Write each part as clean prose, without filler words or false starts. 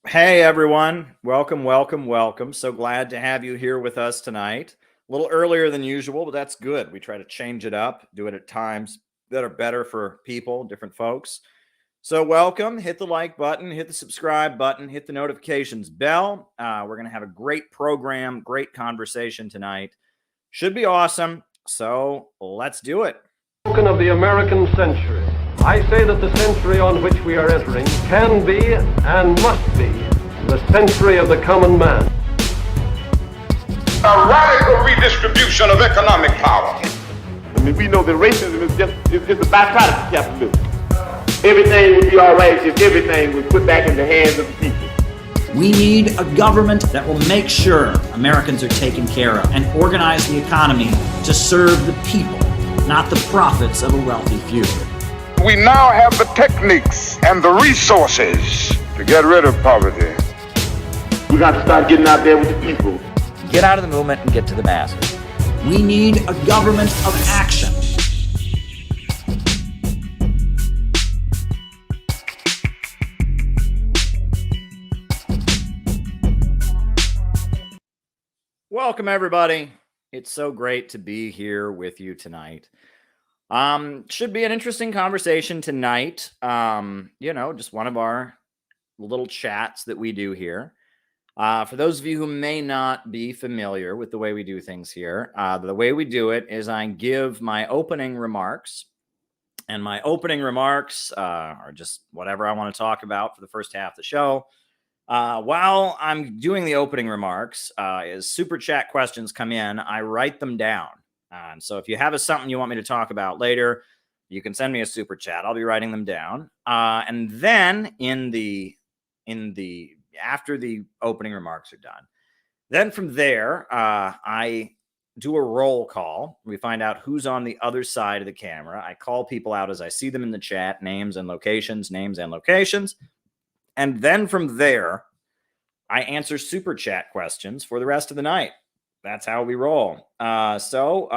Hey everyone, welcome, welcome, welcome. So glad to have you here with us tonight. A little earlier than usual, but that's good. We try to change it up, do it at times that are better for people, different folks. So welcome, hit the like button, hit the subscribe button, hit the notifications bell. We're going to have a great program, great conversation tonight. Should be awesome. So let's do it. Of the American century. I say that the century on which we are entering can be and must be the century of the common man. A radical redistribution of economic power. I mean, we know that racism is just a byproduct of capitalism. Everything would be all right if everything was put back in the hands of the people. We need a government that will make sure Americans are taken care of and organize the economy to serve the people, not the profits of a wealthy few. We now have the techniques and the resources to get rid of poverty. We got to start getting out there with the people. Get out of the movement and get to the masses. We need a government of action. Welcome everybody. It's so great to be here with you tonight. Should be an interesting conversation tonight. Just one of our little chats that we do here. For those of you who may not be familiar with the way we do things here, the way we do it is I give my opening remarks, and my opening remarks are just whatever I want to talk about for the first half of the show. While I'm doing the opening remarks, as super chat questions come in, I write them down. And so if you have something you want me to talk about later, you can send me a super chat. I'll be writing them down. And then after the opening remarks are done, then from there, I do a roll call. We find out who's on the other side of the camera. I call people out as I see them in the chat, names and locations. And then from there, I answer super chat questions for the rest of the night. That's how we roll. So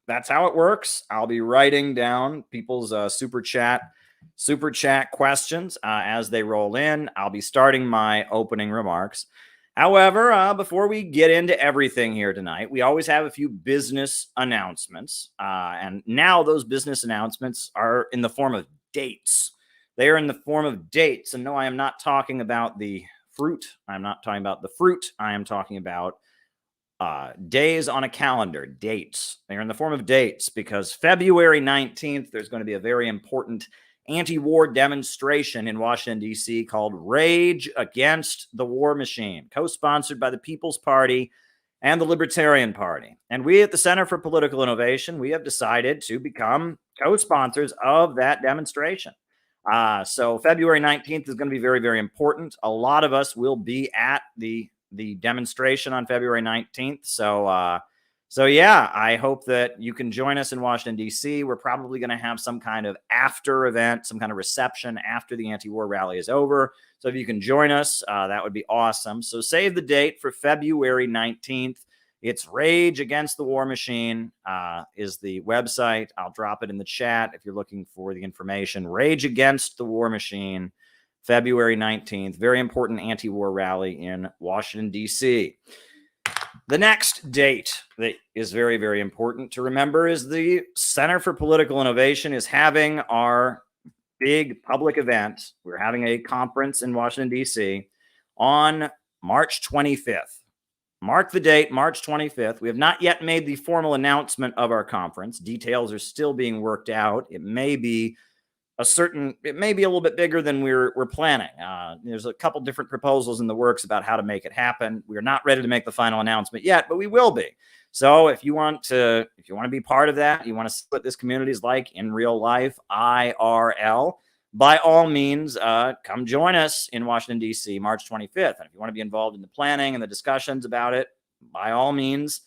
that's how it works. I'll be writing down people's super chat questions as they roll in. I'll be starting my opening remarks. However, before we get into everything here tonight, we always have a few business announcements. And now those business announcements are in the form of dates. They are in the form of dates. And no, I am not talking about the fruit. I'm not talking about the fruit. I am talking about days on a calendar, dates. They are in the form of dates because February 19th, there's going to be a very important anti-war demonstration in Washington, D.C. called Rage Against the War Machine, co-sponsored by the People's Party and the Libertarian Party. And we at the Center for Political Innovation, we have decided to become co-sponsors of that demonstration. So February 19th is going to be very, very important. A lot of us will be at the demonstration on February 19th. So yeah, I hope that you can join us in Washington, D.C. We're probably going to have some kind of after event, some kind of reception after the anti-war rally is over. So if you can join us, that would be awesome. So save the date for February 19th. It's Rage Against the War Machine is the website. I'll drop it in the chat if you're looking for the information. Rage Against the War Machine, February 19th. Very important anti-war rally in Washington, D.C. The next date that is very, very important to remember is the Center for Political Innovation is having our big public event. We're having a conference in Washington, D.C. on March 25th. Mark the date, March 25th. We have not yet made the formal announcement of our conference. Details are still being worked out. It may be a little bit bigger than we're planning. There's a couple different proposals in the works about how to make it happen. We're not ready to make the final announcement yet, but we will be. So if you want to be part of that, you want to see what this community is like in real life, IRL, by all means, come join us in Washington, D.C., March 25th. And if you want to be involved in the planning and the discussions about it, by all means,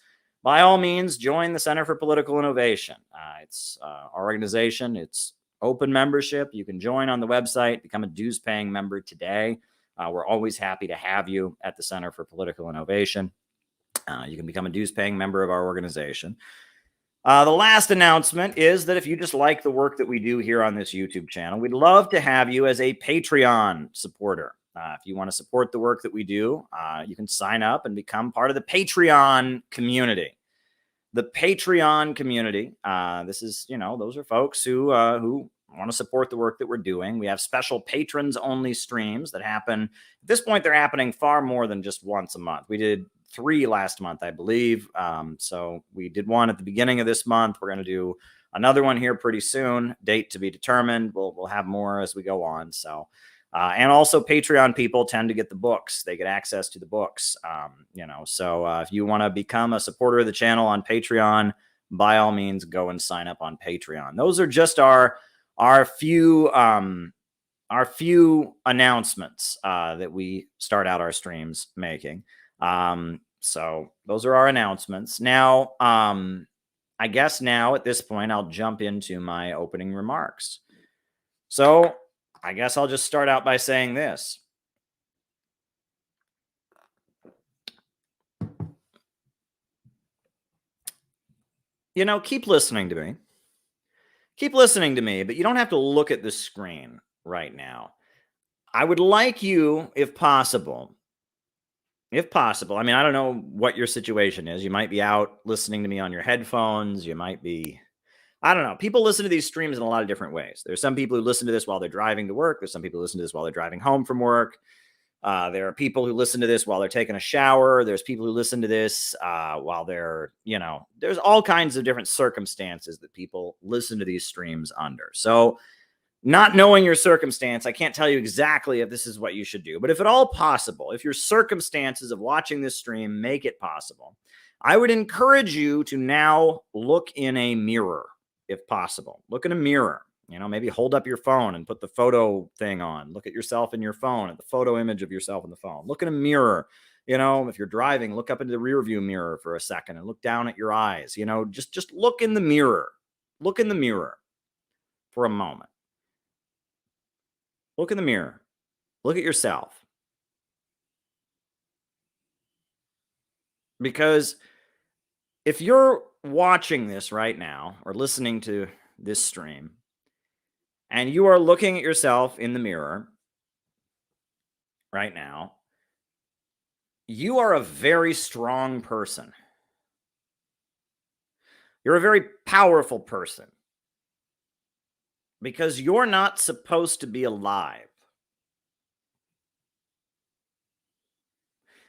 join the Center for Political Innovation. It's our organization. It's open membership. You can join on the website, become a dues-paying member today. We're always happy to have you at the Center for Political Innovation. You can become a dues-paying member of our organization. The last announcement is that if you just like the work that we do here on this YouTube channel, we'd love to have you as a Patreon supporter. If you want to support the work that we do, you can sign up and become part of the Patreon community. The Patreon community. This is, those are folks who want to support the work that we're doing. We have special patrons only streams that happen. At this point, they're happening far more than just once a month. We did 3 last month, I believe. So we did one at the beginning of this month. We're going to do another one here pretty soon. Date to be determined. We'll have more as we go on. So. And also Patreon people tend to get the books. They get access to the books, So if you want to become a supporter of the channel on Patreon, by all means, go and sign up on Patreon. Those are just our few announcements that we start out our streams making. So those are our announcements. Now, I guess now at this point, I'll jump into my opening remarks. So I guess I'll just start out by saying this. Keep listening to me. Keep listening to me, but you don't have to look at the screen right now. I would like you, if possible, I mean, I don't know what your situation is. You might be out listening to me on your headphones. You might be... I don't know. People listen to these streams in a lot of different ways. There's some people who listen to this while they're driving to work. There's some people who listen to this while they're driving home from work. There are people who listen to this while they're taking a shower. There's people who listen to this while they're, there's all kinds of different circumstances that people listen to these streams under. So not knowing your circumstance, I can't tell you exactly if this is what you should do. But if at all possible, if your circumstances of watching this stream make it possible, I would encourage you to now look in a mirror. If possible, look in a mirror, maybe hold up your phone and put the photo thing on. Look at yourself in your phone, at the photo image of yourself in the phone. Look in a mirror, if you're driving, look up into the rear view mirror for a second and look down at your eyes, just look in the mirror. Look in the mirror for a moment. Look in the mirror. Look at yourself. Because if you're watching this right now or listening to this stream and you are looking at yourself in the mirror right now, you are a very strong person. You're a very powerful person because you're not supposed to be alive.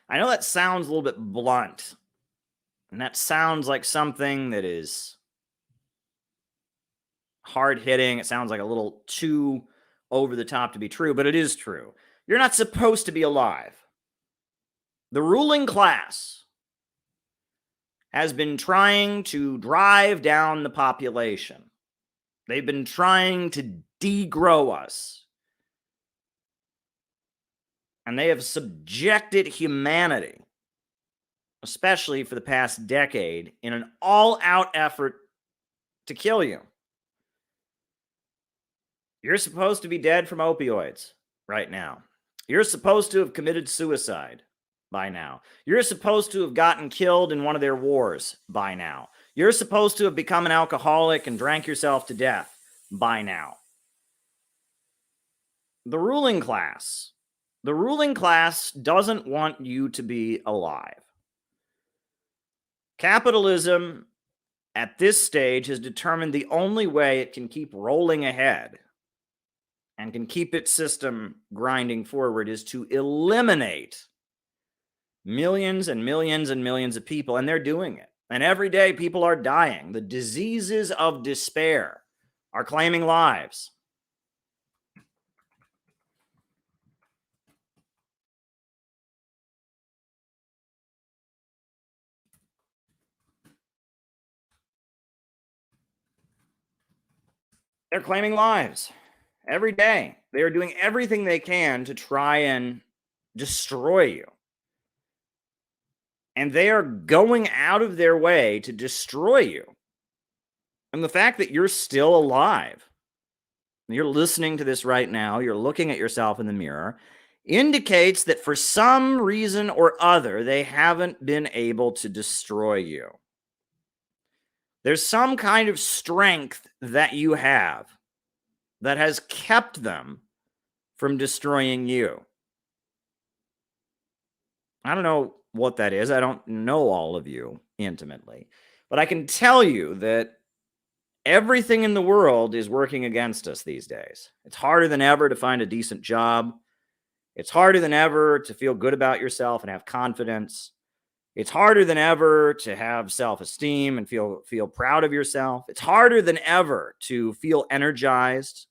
I know that sounds a little bit blunt. And that sounds like something that is hard-hitting. It sounds like a little too over the top to be true, but it is true. You're not supposed to be alive. The ruling class has been trying to drive down the population. They've been trying to degrow us. And they have subjected humanity, especially for the past decade, in an all-out effort to kill you. You're supposed to be dead from opioids right now. You're supposed to have committed suicide by now. You're supposed to have gotten killed in one of their wars by now. You're supposed to have become an alcoholic and drank yourself to death by now. The ruling class doesn't want you to be alive. Capitalism at this stage has determined the only way it can keep rolling ahead and can keep its system grinding forward is to eliminate millions and millions and millions of people, and they're doing it. And every day people are dying. The diseases of despair are claiming lives. They're claiming lives every day. They are doing everything they can to try and destroy you. And they are going out of their way to destroy you. And the fact that you're still alive, you're listening to this right now, you're looking at yourself in the mirror, indicates that for some reason or other, they haven't been able to destroy you. There's some kind of strength that you have that has kept them from destroying you. I don't know what that is. I don't know all of you intimately, but I can tell you that everything in the world is working against us these days. It's harder than ever to find a decent job. It's harder than ever to feel good about yourself and have confidence. It's harder than ever to have self-esteem and feel proud of yourself. It's harder than ever to feel energized.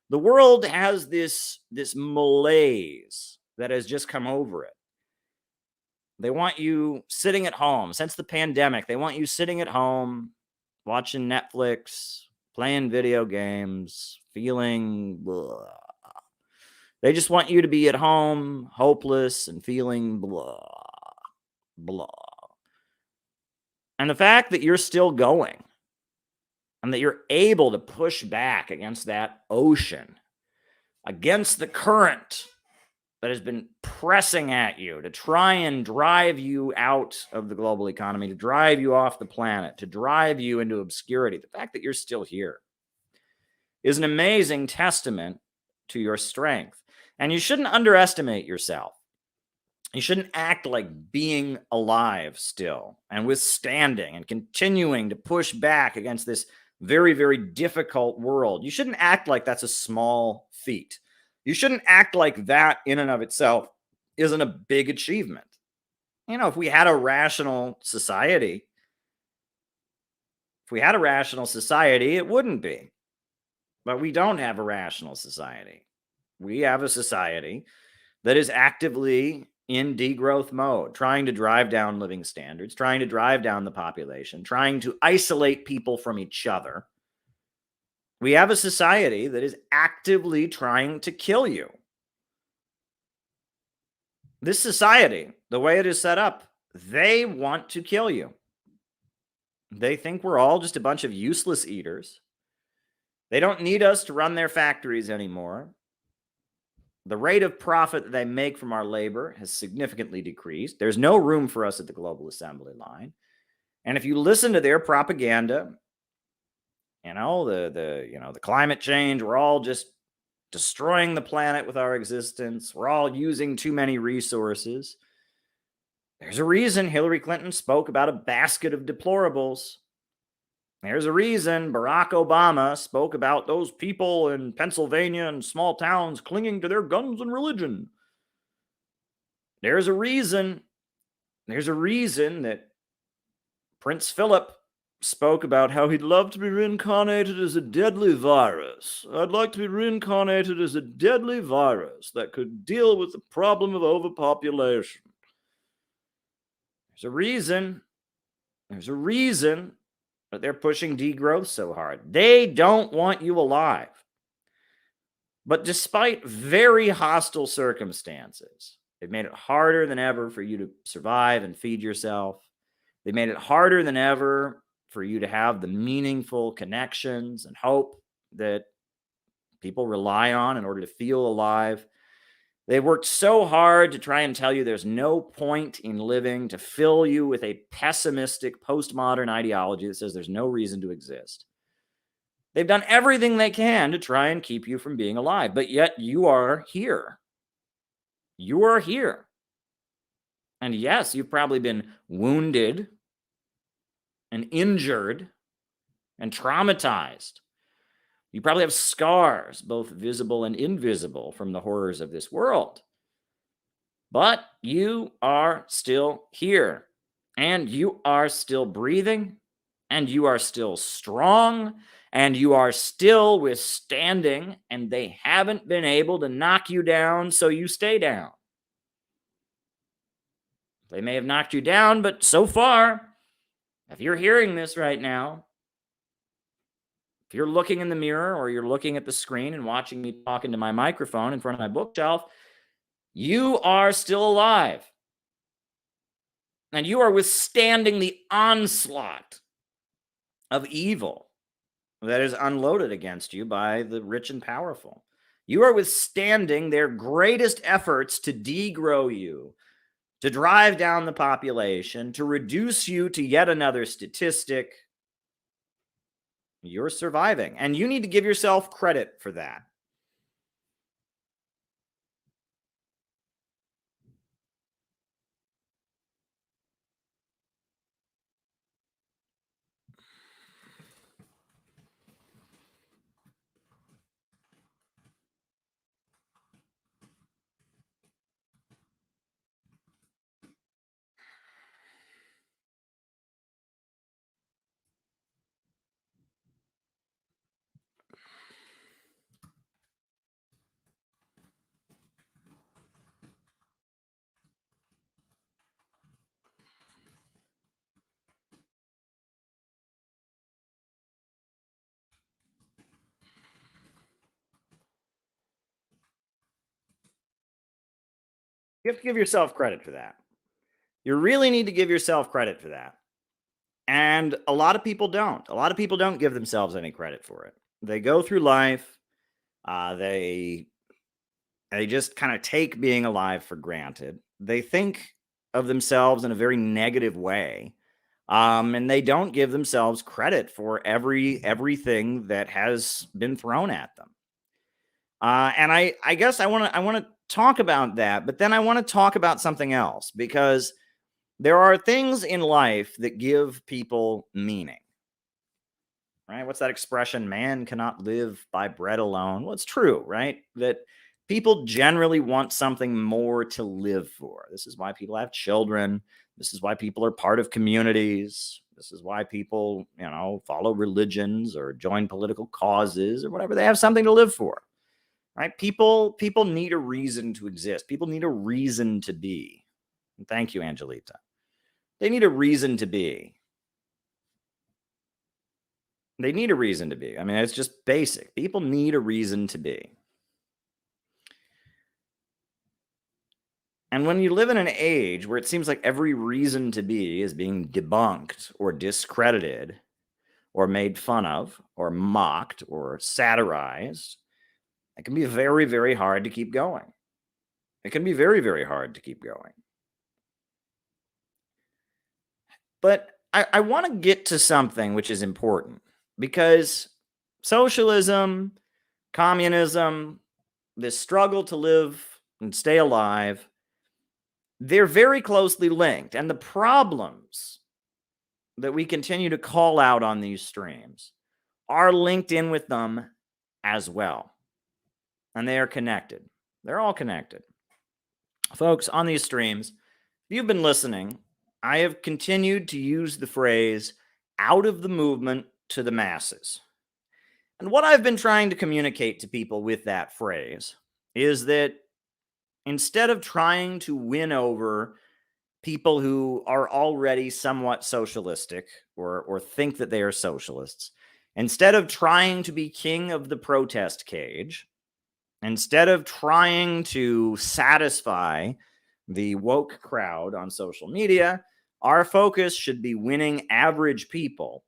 The world has this malaise that has just come over it. They want you sitting at home. Since the pandemic, they want you sitting at home, watching Netflix, playing video games, feeling blah. They just want you to be at home, hopeless, and feeling blah, blah. And the fact that you're still going and that you're able to push back against that ocean, against the current that has been pressing at you to try and drive you out of the global economy, to drive you off the planet, to drive you into obscurity. The fact that you're still here is an amazing testament to your strength. And you shouldn't underestimate yourself. You shouldn't act like being alive still and withstanding and continuing to push back against this very, very difficult world. You shouldn't act like that's a small feat. You shouldn't act like that in and of itself isn't a big achievement. You know, if we had a rational society, it wouldn't be. But we don't have a rational society. We have a society that is actively in degrowth mode, trying to drive down living standards, trying to drive down the population, trying to isolate people from each other. We have a society that is actively trying to kill you. This society, the way it is set up, they want to kill you. They think we're all just a bunch of useless eaters. They don't need us to run their factories anymore. The rate of profit that they make from our labor has significantly decreased. There's no room for us at the global assembly line. And if you listen to their propaganda, the climate change, we're all just destroying the planet with our existence. We're all using too many resources. There's a reason Hillary Clinton spoke about a basket of deplorables. There's a reason Barack Obama spoke about those people in Pennsylvania and small towns clinging to their guns and religion. There's a reason that Prince Philip spoke about how he'd love to be reincarnated as a deadly virus. I'd like to be reincarnated as a deadly virus that could deal with the problem of overpopulation. There's a reason that they're pushing degrowth so hard. They don't want you alive. But despite very hostile circumstances, they've made it harder than ever for you to survive and feed yourself. They made it harder than ever for you to have the meaningful connections and hope that people rely on in order to feel alive. They've worked so hard to try and tell you there's no point in living, to fill you with a pessimistic postmodern ideology that says there's no reason to exist. They've done everything they can to try and keep you from being alive, but yet you are here. You are here. And yes, you've probably been wounded and injured and traumatized. You probably have scars, both visible and invisible, from the horrors of this world. But you are still here, and you are still breathing, and you are still strong, and you are still withstanding, and they haven't been able to knock you down, so you stay down. They may have knocked you down, but so far, if you're hearing this right now, if you're looking in the mirror or you're looking at the screen and watching me talk into my microphone in front of my bookshelf, you are still alive. And you are withstanding the onslaught of evil that is unloaded against you by the rich and powerful. You are withstanding their greatest efforts to degrow you, to drive down the population, to reduce you to yet another statistic. You're surviving, and you need to give yourself credit for that. You have to give yourself credit for that. You really need to give yourself credit for that. And a lot of people don't. A lot of people don't give themselves any credit for it. They go through life. They just kind of take being alive for granted. They think of themselves in a very negative way. And they don't give themselves credit for everything that has been thrown at them. And I guess I want to talk about that, but then I want to talk about something else, because there are things in life that give people meaning. Right? What's that expression? Man cannot live by bread alone. Well, it's true, right? That people generally want something more to live for. This is why people have children. This is why people are part of communities. This is why people, follow religions or join political causes or whatever. They have something to live for. Right? People need a reason to exist. People need a reason to be. And thank you, Angelita. They need a reason to be. They need a reason to be. I mean, it's just basic. People need a reason to be. And when you live in an age where it seems like every reason to be is being debunked or discredited or made fun of or mocked or satirized, it can be very, very hard to keep going. It can be very, very hard to keep going. But I want to get to something which is important, because socialism, communism, this struggle to live and stay alive, they're very closely linked. And the problems that we continue to call out on these streams are linked in with them as well. And they are connected. They're all connected. Folks, on these streams, if you've been listening, I have continued to use the phrase out of the movement to the masses. And what I've been trying to communicate to people with that phrase is that instead of trying to win over people who are already somewhat socialistic or think that they are socialists, instead of trying to be king of the protest cage, instead of trying to satisfy the woke crowd on social media, our focus should be winning average people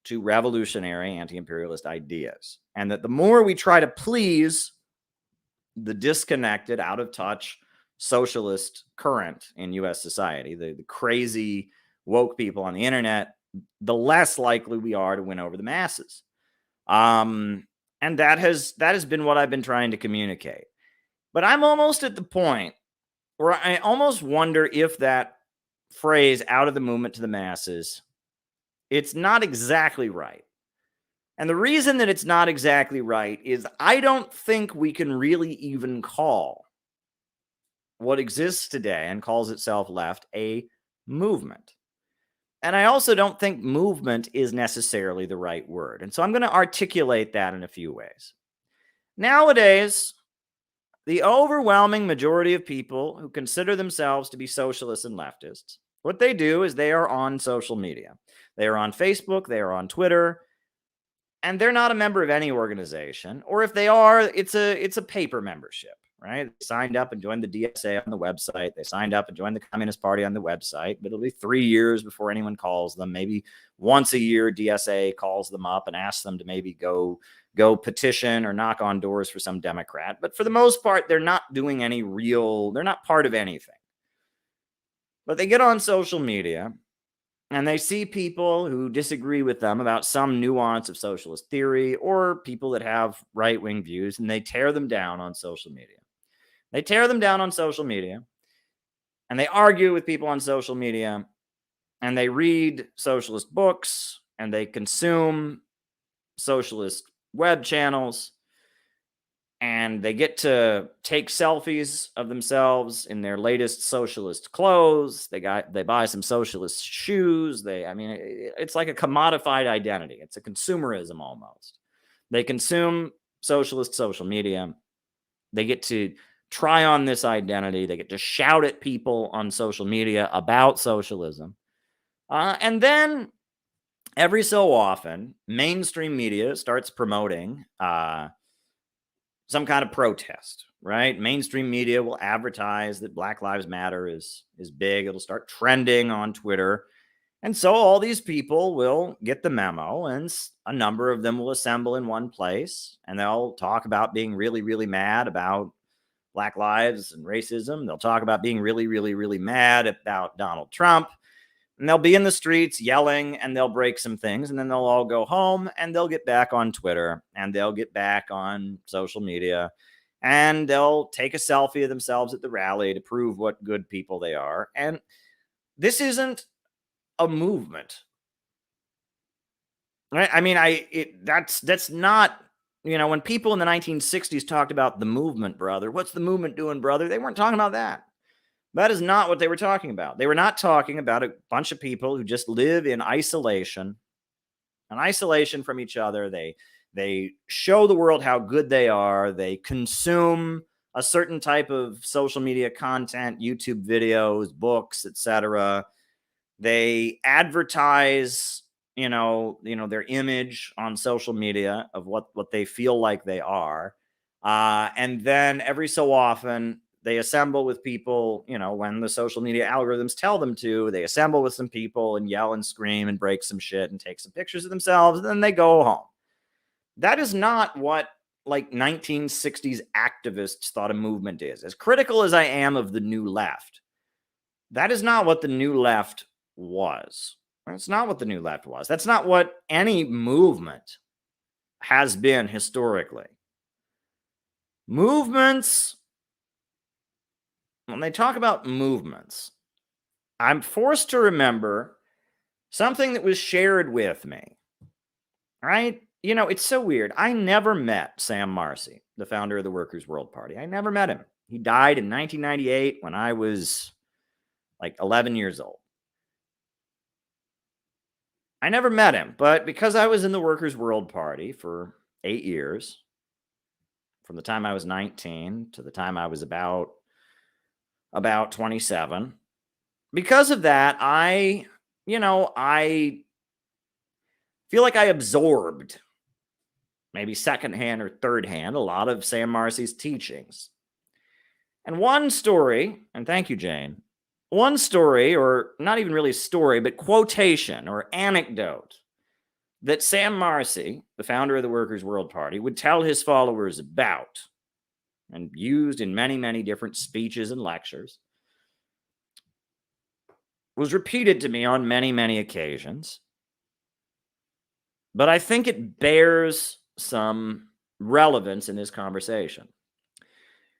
to revolutionary anti-imperialist ideas. And that the more we try to please the disconnected, out of touch socialist current in US society, the crazy woke people on the internet, the less likely we are to win over the masses. And that has been what I've been trying to communicate. But I'm almost at the point where I almost wonder if that phrase out of the movement to the masses, it's not exactly right. And the reason that it's not exactly right is I don't think we can really even call what exists today and calls itself left a movement. And I also don't think movement is necessarily the right word. And so I'm going to articulate that in a few ways. Nowadays, the overwhelming majority of people who consider themselves to be socialists and leftists, what they do is they are on social media. They are on Facebook, they are on Twitter, and they're not a member of any organization. Or if they are, it's a paper membership, right? They signed up and joined the DSA on the website. They signed up and joined the Communist Party on the website, but it'll be 3 years before anyone calls them. Maybe once a year, DSA calls them up and asks them to maybe go petition or knock on doors for some Democrat. But for the most part, they're not doing they're not part of anything. But they get on social media and they see people who disagree with them about some nuance of socialist theory, or people that have right-wing views, and they tear them down on social media. They tear them down on social media, and they argue with people on social media, and they read socialist books, and they consume socialist web channels, and they get to take selfies of themselves in their latest socialist clothes. They buy some socialist shoes. It's like a commodified identity. It's a consumerism almost. They consume socialist social media. They get to try on this identity. They get to shout at people on social media about socialism. And then every so often, mainstream media starts promoting some kind of protest, right? Mainstream media will advertise that Black Lives Matter is big. It'll start trending on Twitter. And so all these people will get the memo, and a number of them will assemble in one place, and they'll talk about being really, really mad about Black lives and racism. They'll talk about being really, really, really mad about Donald Trump. And they'll be in the streets yelling, and they'll break some things, and then they'll all go home, and they'll get back on Twitter, and they'll get back on social media, and they'll take a selfie of themselves at the rally to prove what good people they are. And this isn't a movement, right? I mean, that's not, when people in the 1960s talked about the movement, brother, what's the movement doing, brother? They weren't talking about that. That is not what they were talking about. They were not talking about a bunch of people who just live in isolation, from each other. They show the world how good they are. They consume a certain type of social media content, YouTube videos, books, etc. They advertise, their image on social media of what they feel like they are. And then every so often, they assemble with people, when the social media algorithms tell them to. They assemble with some people and yell and scream and break some shit and take some pictures of themselves, and then they go home. That is not what 1960s activists thought a movement is. As critical as I am of the New Left, that is not what the New Left was. That's not what the New Left was. That's not what any movement has been historically. Movements, when they talk about movements, I'm forced to remember something that was shared with me, right? It's so weird. I never met Sam Marcy, the founder of the Workers' World Party. I never met him. He died in 1998 when I was like 11 years old. I never met him, but because I was in the Workers' World Party for 8 years, from the time I was 19 to the time I was about 27. Because of that, I feel like I absorbed, maybe secondhand or thirdhand, a lot of Sam Marcy's teachings. And one story, and thank you, Jane, one story, or not even really story, but quotation or anecdote that Sam Marcy, the founder of the Workers' World Party, would tell his followers about and used in many, many different speeches and lectures, was repeated to me on many, many occasions. But I think it bears some relevance in this conversation.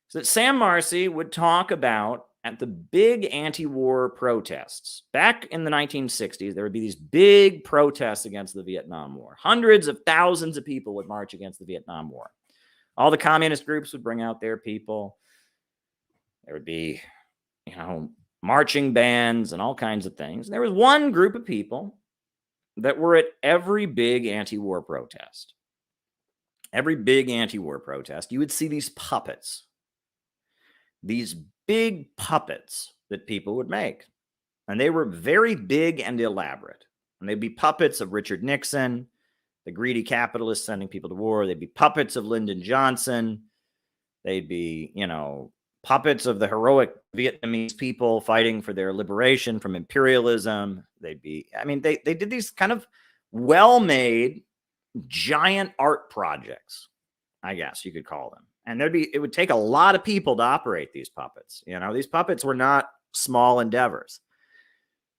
So that Sam Marcy would talk about at the big anti-war protests. Back in the 1960s, there would be these big protests against the Vietnam War. Hundreds of thousands of people would march against the Vietnam War. All the communist groups would bring out their people. There would be, marching bands and all kinds of things. And there was one group of people that were at every big anti-war protest. Every big anti-war protest, you would see these puppets. These big puppets that people would make. And they were very big and elaborate. And they'd be puppets of Richard Nixon, the greedy capitalists sending people to war. They'd be puppets of Lyndon Johnson. They'd be, puppets of the heroic Vietnamese people fighting for their liberation from imperialism. They did these kind of well-made giant art projects, I guess you could call them. And it would take a lot of people to operate these puppets. These puppets were not small endeavors.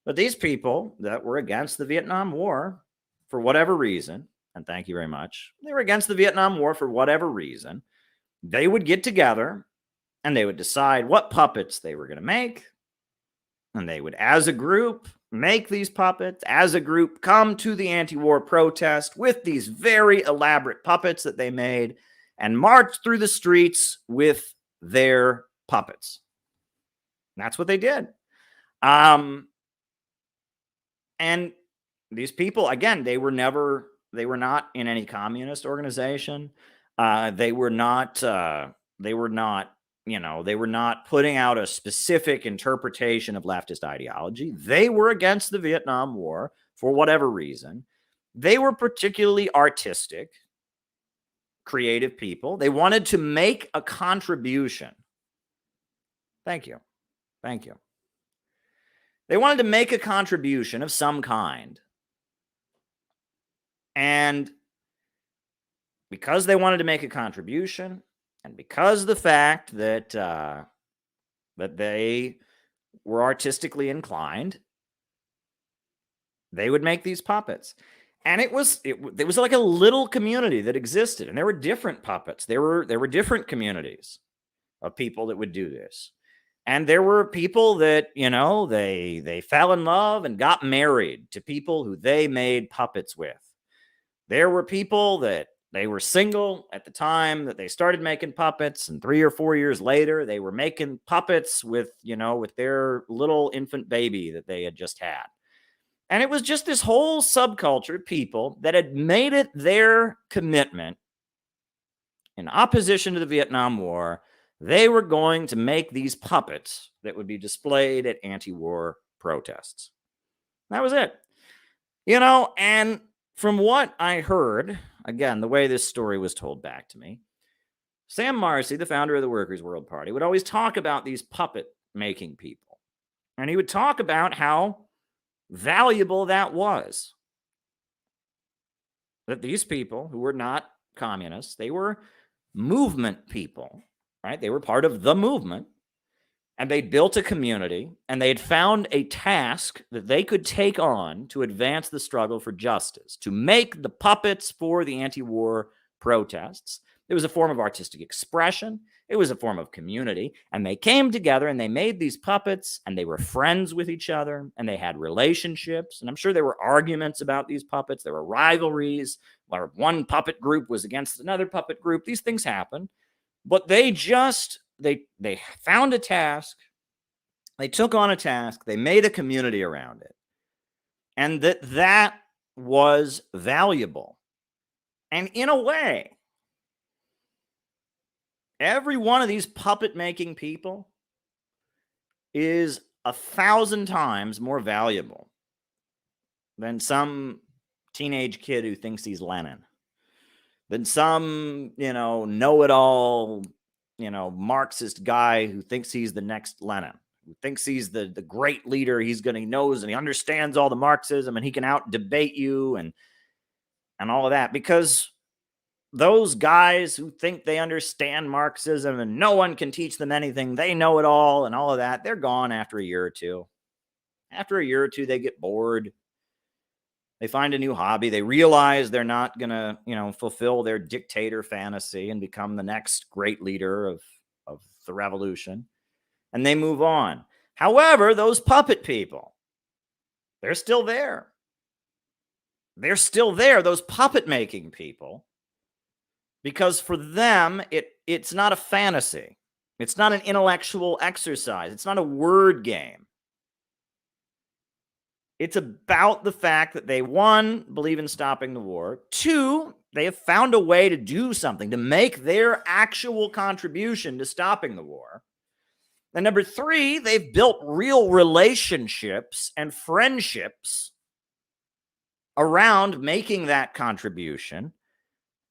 But these people that were against the Vietnam War, for whatever reason, and thank you very much, they were against the Vietnam War for whatever reason, they would get together and they would decide what puppets they were going to make. And they would, as a group, make these puppets, as a group, come to the anti-war protest with these very elaborate puppets that they made and march through the streets with their puppets. And that's what they did. And these people, again, they were not in any communist organization. They were not putting out a specific interpretation of leftist ideology. They were against the Vietnam War for whatever reason. They were particularly artistic. creative people. They wanted to make a contribution. Thank you. Thank you. They wanted to make a contribution of some kind. And because they wanted to make a contribution, and because of the fact that that they were artistically inclined, they would make these puppets. And it was like a little community that existed, and there were different puppets. There were different communities of people that would do this. And there were people that, they fell in love and got married to people who they made puppets with. There were people that they were single at the time that they started making puppets, and 3 or 4 years later, they were making puppets with their little infant baby that they had just had. And it was just this whole subculture of people that had made it their commitment in opposition to the Vietnam War. They were going to make these puppets that would be displayed at anti-war protests. That was it. And from what I heard, again, the way this story was told back to me, Sam Marcy, the founder of the Workers' World Party, would always talk about these puppet-making people. And he would talk about how valuable that was. That these people, who were not communists, they were movement people. Right? They were part of the movement, and they built a community, and they had found a task that they could take on to advance the struggle for justice, to make the puppets for the anti-war protests. It was a form of artistic expression. It was a form of community, and they came together and they made these puppets, and they were friends with each other, and they had relationships, and I'm sure there were arguments about these puppets. There were rivalries, where one puppet group was against another puppet group. These things happened. But they found a task, they took on a task, they made a community around it, and that was valuable. And in a way, every one of these puppet-making people is 1,000 times more valuable than some teenage kid who thinks he's Lenin. Than some, know-it-all, Marxist guy who thinks he's the next Lenin, who thinks he's the great leader. He knows and he understands all the Marxism, and he can out-debate you and all of that. Because those guys who think they understand Marxism and no one can teach them anything, they know it all and all of that, they're gone after a year or two. After a year or two, they get bored. They find a new hobby. They realize they're not going to, fulfill their dictator fantasy and become the next great leader of the revolution. And they move on. However, those puppet people, they're still there. They're still there, those puppet-making people, because for them, it's not a fantasy. It's not an intellectual exercise. It's not a word game. It's about the fact that they, 1, believe in stopping the war. 2, they have found a way to do something, to make their actual contribution to stopping the war. And number 3, they've built real relationships and friendships around making that contribution.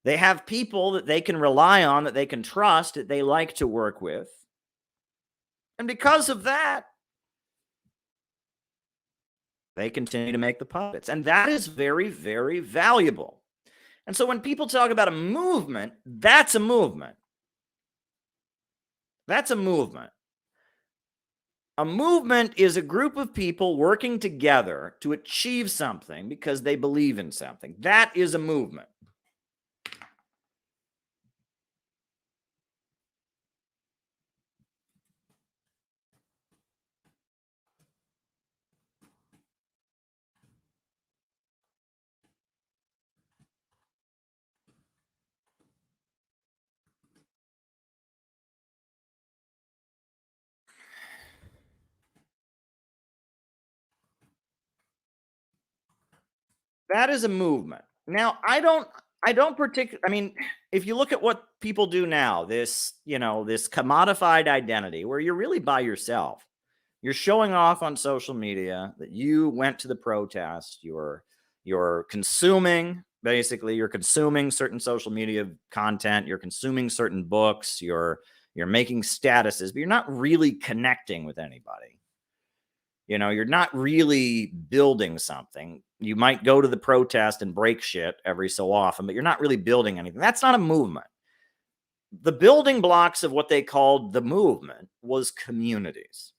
They have people that they can rely on, that they can trust, that they like to work with. And because of that, they continue to make the puppets. And that is very, very valuable. And so when people talk about a movement, that's a movement. That's a movement. A movement is a group of people working together to achieve something because they believe in something. That is a movement. That is a movement. Now, I don't particularly, if you look at what people do now, this commodified identity where you're really by yourself, you're showing off on social media that you went to the protest, you're consuming Basically, you're consuming certain social media content, you're consuming certain books, you're making statuses, but you're not really connecting with anybody. You're not really building something. You might go to the protest and break shit every so often, but you're not really building anything. That's not a movement. The building blocks of what they called the movement was communities.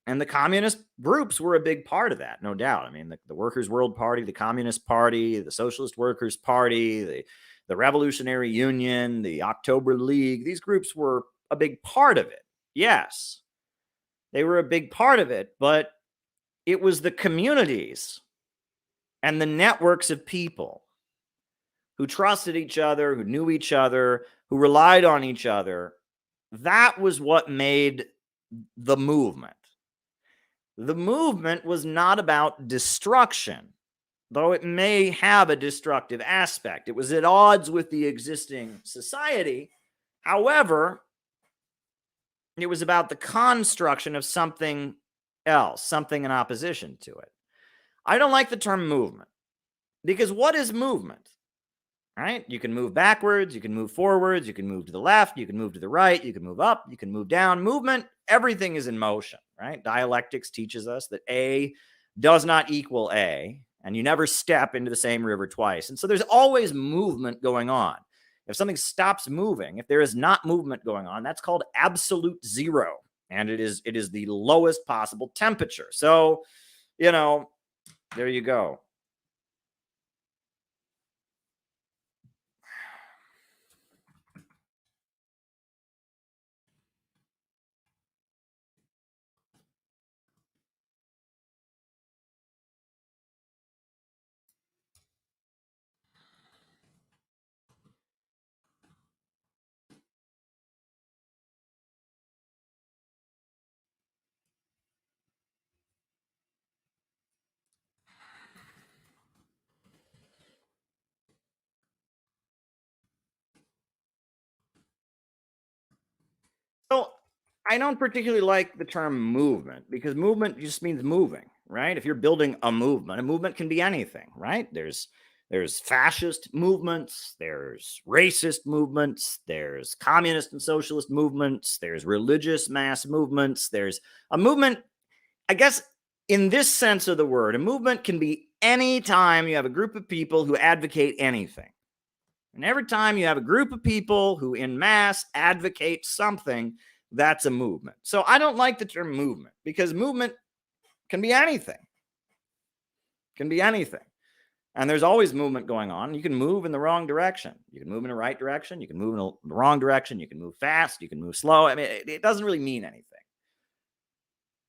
And the communist groups were a big part of that, no doubt. I mean, the Workers' World Party, the Communist Party, the Socialist Workers' Party, the Revolutionary Union, the October League, these groups were a big part of it. Yes, they were a big part of it, but it was the communities and the networks of people who trusted each other, who knew each other, who relied on each other. That was what made the movement. The movement was not about destruction, though it may have a destructive aspect. It was at odds with the existing society. However, it was about the construction of something else, something in opposition to it. I don't like the term movement, because what is movement? Right? You can move backwards, you can move forwards, you can move to the left, you can move to the right, you can move up, you can move down. Movement, everything is in motion, right? Dialectics teaches us that A does not equal A, and you never step into the same river twice. And so there's always movement going on. If something stops moving, if there is not movement going on, that's called absolute zero. And it is the lowest possible temperature. So, there you go. So I don't particularly like the term movement, because movement just means moving, right? If you're building a movement can be anything, right? There's fascist movements, there's racist movements, there's communist and socialist movements, there's religious mass movements, there's a movement, I guess, in this sense of the word, a movement can be any time you have a group of people who advocate anything. And every time you have a group of people who en masse advocate something, that's a movement. So I don't like the term movement, because movement can be anything. Can be anything. And there's always movement going on. You can move in the wrong direction. You can move in the right direction. You can move in the wrong direction. You can move fast. You can move slow. I mean, it doesn't really mean anything.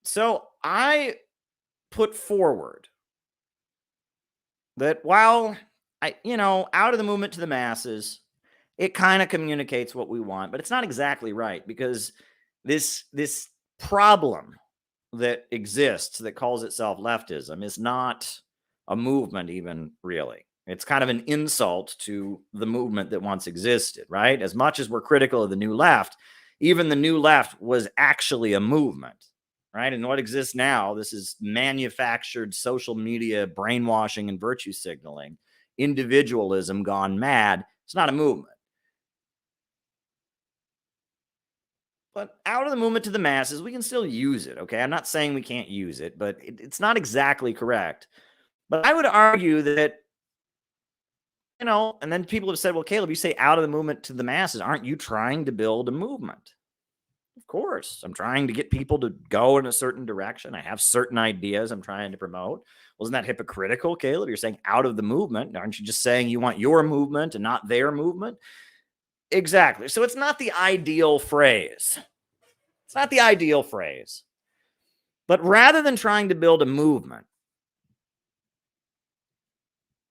So I put forward that while out of the movement to the masses, it kind of communicates what we want, but it's not exactly right, because this problem that exists that calls itself leftism is not a movement even, really. It's kind of an insult to the movement that once existed, right? As much as we're critical of the New Left, even the New Left was actually a movement, right? And what exists now, this is manufactured social media brainwashing and virtue signaling, individualism gone mad. It's not a movement. But out of the movement to the masses, we can still use it, okay? I'm not saying we can't use it, but it's not exactly correct. But I would argue that, and then people have said, well, Caleb, you say out of the movement to the masses. Aren't you trying to build a movement? Of course. I'm trying to get people to go in a certain direction. I have certain ideas I'm trying to promote. Wasn't that hypocritical, Caleb? You're saying out of the movement. Aren't you just saying you want your movement and not their movement? Exactly. So it's not the ideal phrase. It's not the ideal phrase. But rather than trying to build a movement,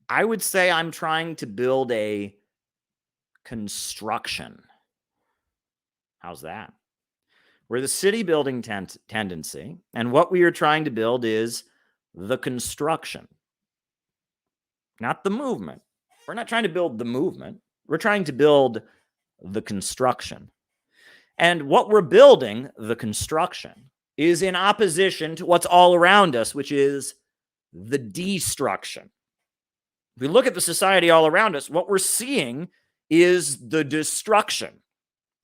I would say I'm trying to build a construction. How's that? We're the city building tendency, and what we are trying to build is the construction, not the movement. We're not trying to build the movement. We're trying to build the construction. And what we're building, the construction, is in opposition to what's all around us, which is the destruction. If we look at the society all around us, what we're seeing is the destruction.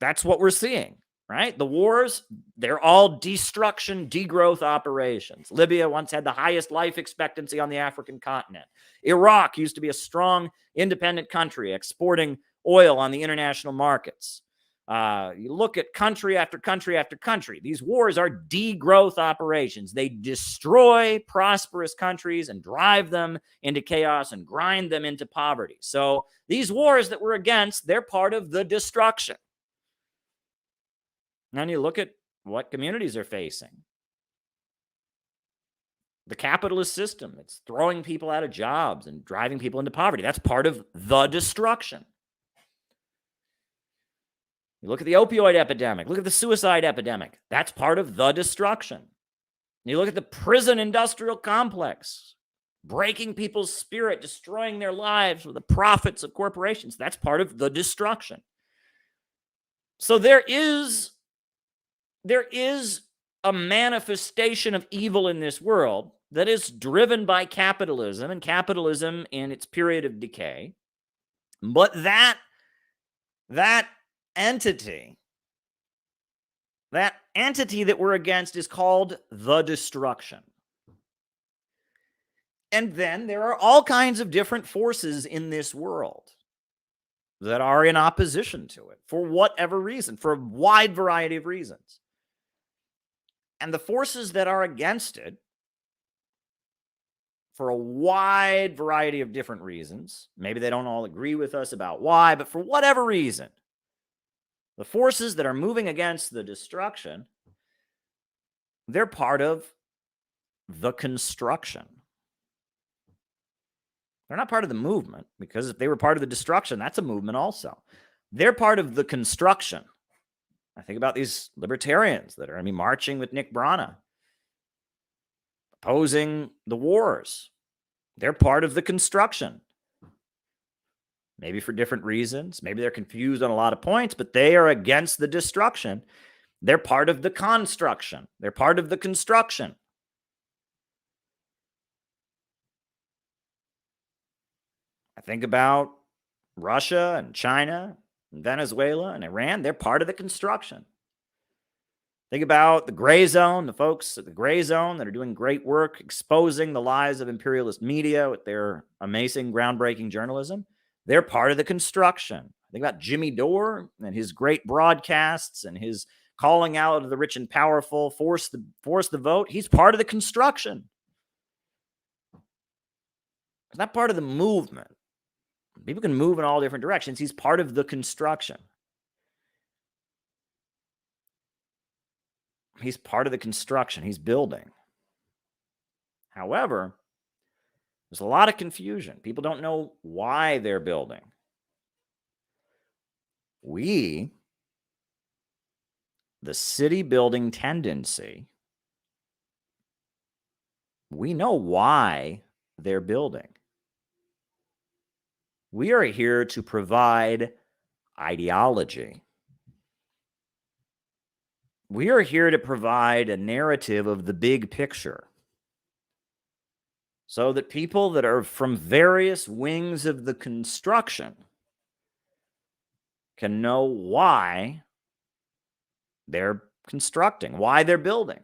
That's what we're seeing, right? The wars, they're all destruction, degrowth operations. Libya once had the highest life expectancy on the African continent. Iraq used to be a strong, independent country exporting oil on the international markets. You look at country after country after country. These wars are degrowth operations. They destroy prosperous countries and drive them into chaos and grind them into poverty. So these wars that we're against, they're part of the destruction. And you look at what communities are facing. The capitalist system, it's throwing people out of jobs and driving people into poverty. That's part of the destruction. You look at the opioid epidemic, look at the suicide epidemic. That's part of the destruction. You look at the prison industrial complex, breaking people's spirit, destroying their lives for the profits of corporations. That's part of the destruction. So there is a manifestation of evil in this world that is driven by capitalism and capitalism in its period of decay. But that entity that we're against is called the destruction. And then there are all kinds of different forces in this world that are in opposition to it for whatever reason, for a wide variety of reasons. And the forces that are against it, for a wide variety of different reasons, maybe they don't all agree with us about why, but for whatever reason, the forces that are moving against the destruction, they're part of the construction. They're not part of the movement, because if they were part of the destruction, that's a movement also. They're part of the construction. I think about these libertarians that are going to be marching with Nick Brana, opposing the wars. They're part of the construction. Maybe for different reasons. Maybe they're confused on a lot of points, but they are against the destruction. They're part of the construction. They're part of the construction. I think about Russia and China and Venezuela and Iran. They're part of the construction. Think about the gray zone, the folks at the gray zone that are doing great work exposing the lies of imperialist media with their amazing, groundbreaking journalism. They're part of the construction. Think about Jimmy Dore and his great broadcasts and his calling out of the rich and powerful, force the vote. He's part of the construction. He's not part of the movement. People can move in all different directions. He's part of the construction. He's part of the construction. He's building. However, there's a lot of confusion. People don't know why they're building. We, the city building tendency, we know why they're building. We are here to provide ideology. We are here to provide a narrative of the big picture, so that people that are from various wings of the construction can know why they're constructing, why they're building.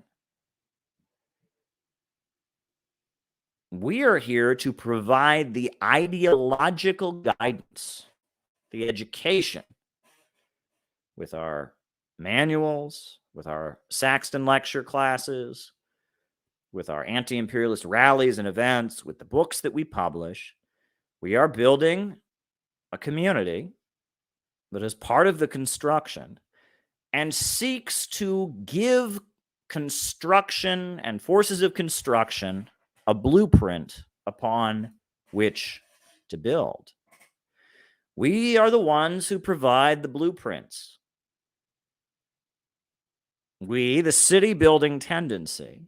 We are here to provide the ideological guidance, the education, with our manuals, with our Saxton lecture classes, with our anti-imperialist rallies and events, with the books that we publish. We are building a community that is part of the construction and seeks to give construction and forces of construction a blueprint upon which to build. We are the ones who provide the blueprints. We, the city building tendency,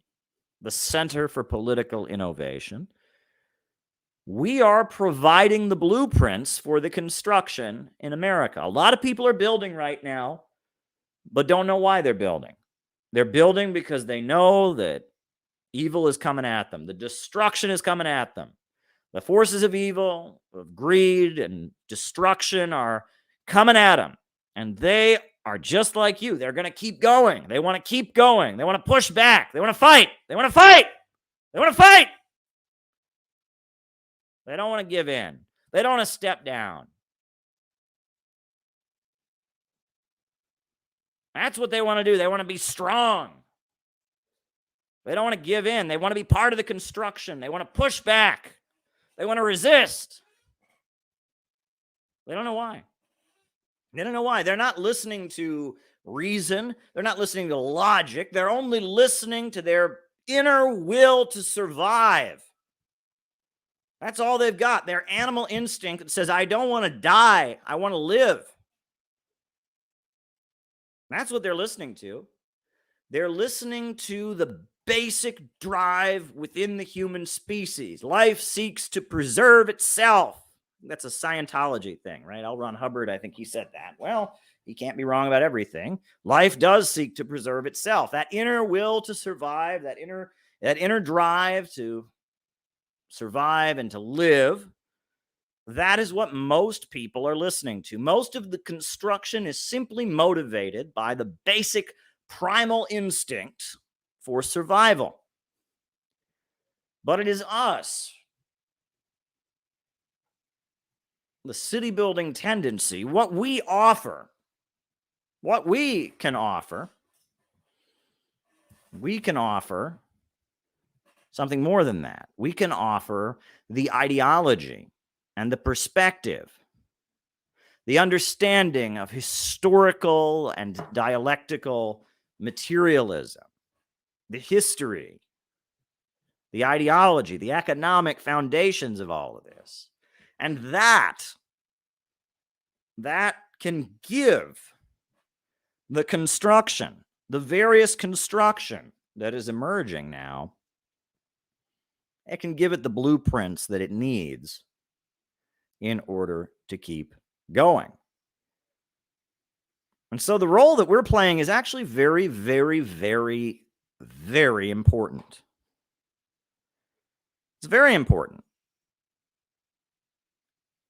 the Center for Political Innovation, we are providing the blueprints for the construction in America. A lot of people are building right now, but don't know why they're building. They're building because they know that evil is coming at them. The destruction is coming at them. The forces of evil, of greed and destruction are coming at them. And they are just like you. They're going to keep going. They want to keep going. They want to push back. They want to fight. They want to fight. They want to fight. They don't want to give in. They don't want to step down. That's what they want to do. They want to be strong. They don't want to give in. They want to be part of the construction. They want to push back. They want to resist. They don't know why. They don't know why. They're not listening to reason. They're not listening to logic. They're only listening to their inner will to survive. That's all they've got. Their animal instinct that says, I don't want to die. I want to live. That's what they're listening to. They're listening to the basic drive within the human species. Life seeks to preserve itself. That's a Scientology thing, right? L. Ron Hubbard, I think he said that. Well, he can't be wrong about everything. Life does seek to preserve itself. That inner will to survive, that inner drive to survive and to live, that is what most people are listening to. Most of the construction is simply motivated by the basic primal instinct for survival. But it is us, the city building tendency, what we can offer, we can offer something more than that. We can offer the ideology and the perspective, the understanding of historical and dialectical materialism, the history, the ideology, the economic foundations of all of this. And that can give the construction, the various construction that is emerging now, it can give it the blueprints that it needs in order to keep going. And so the role that we're playing is actually very, very, very, very important. It's very important.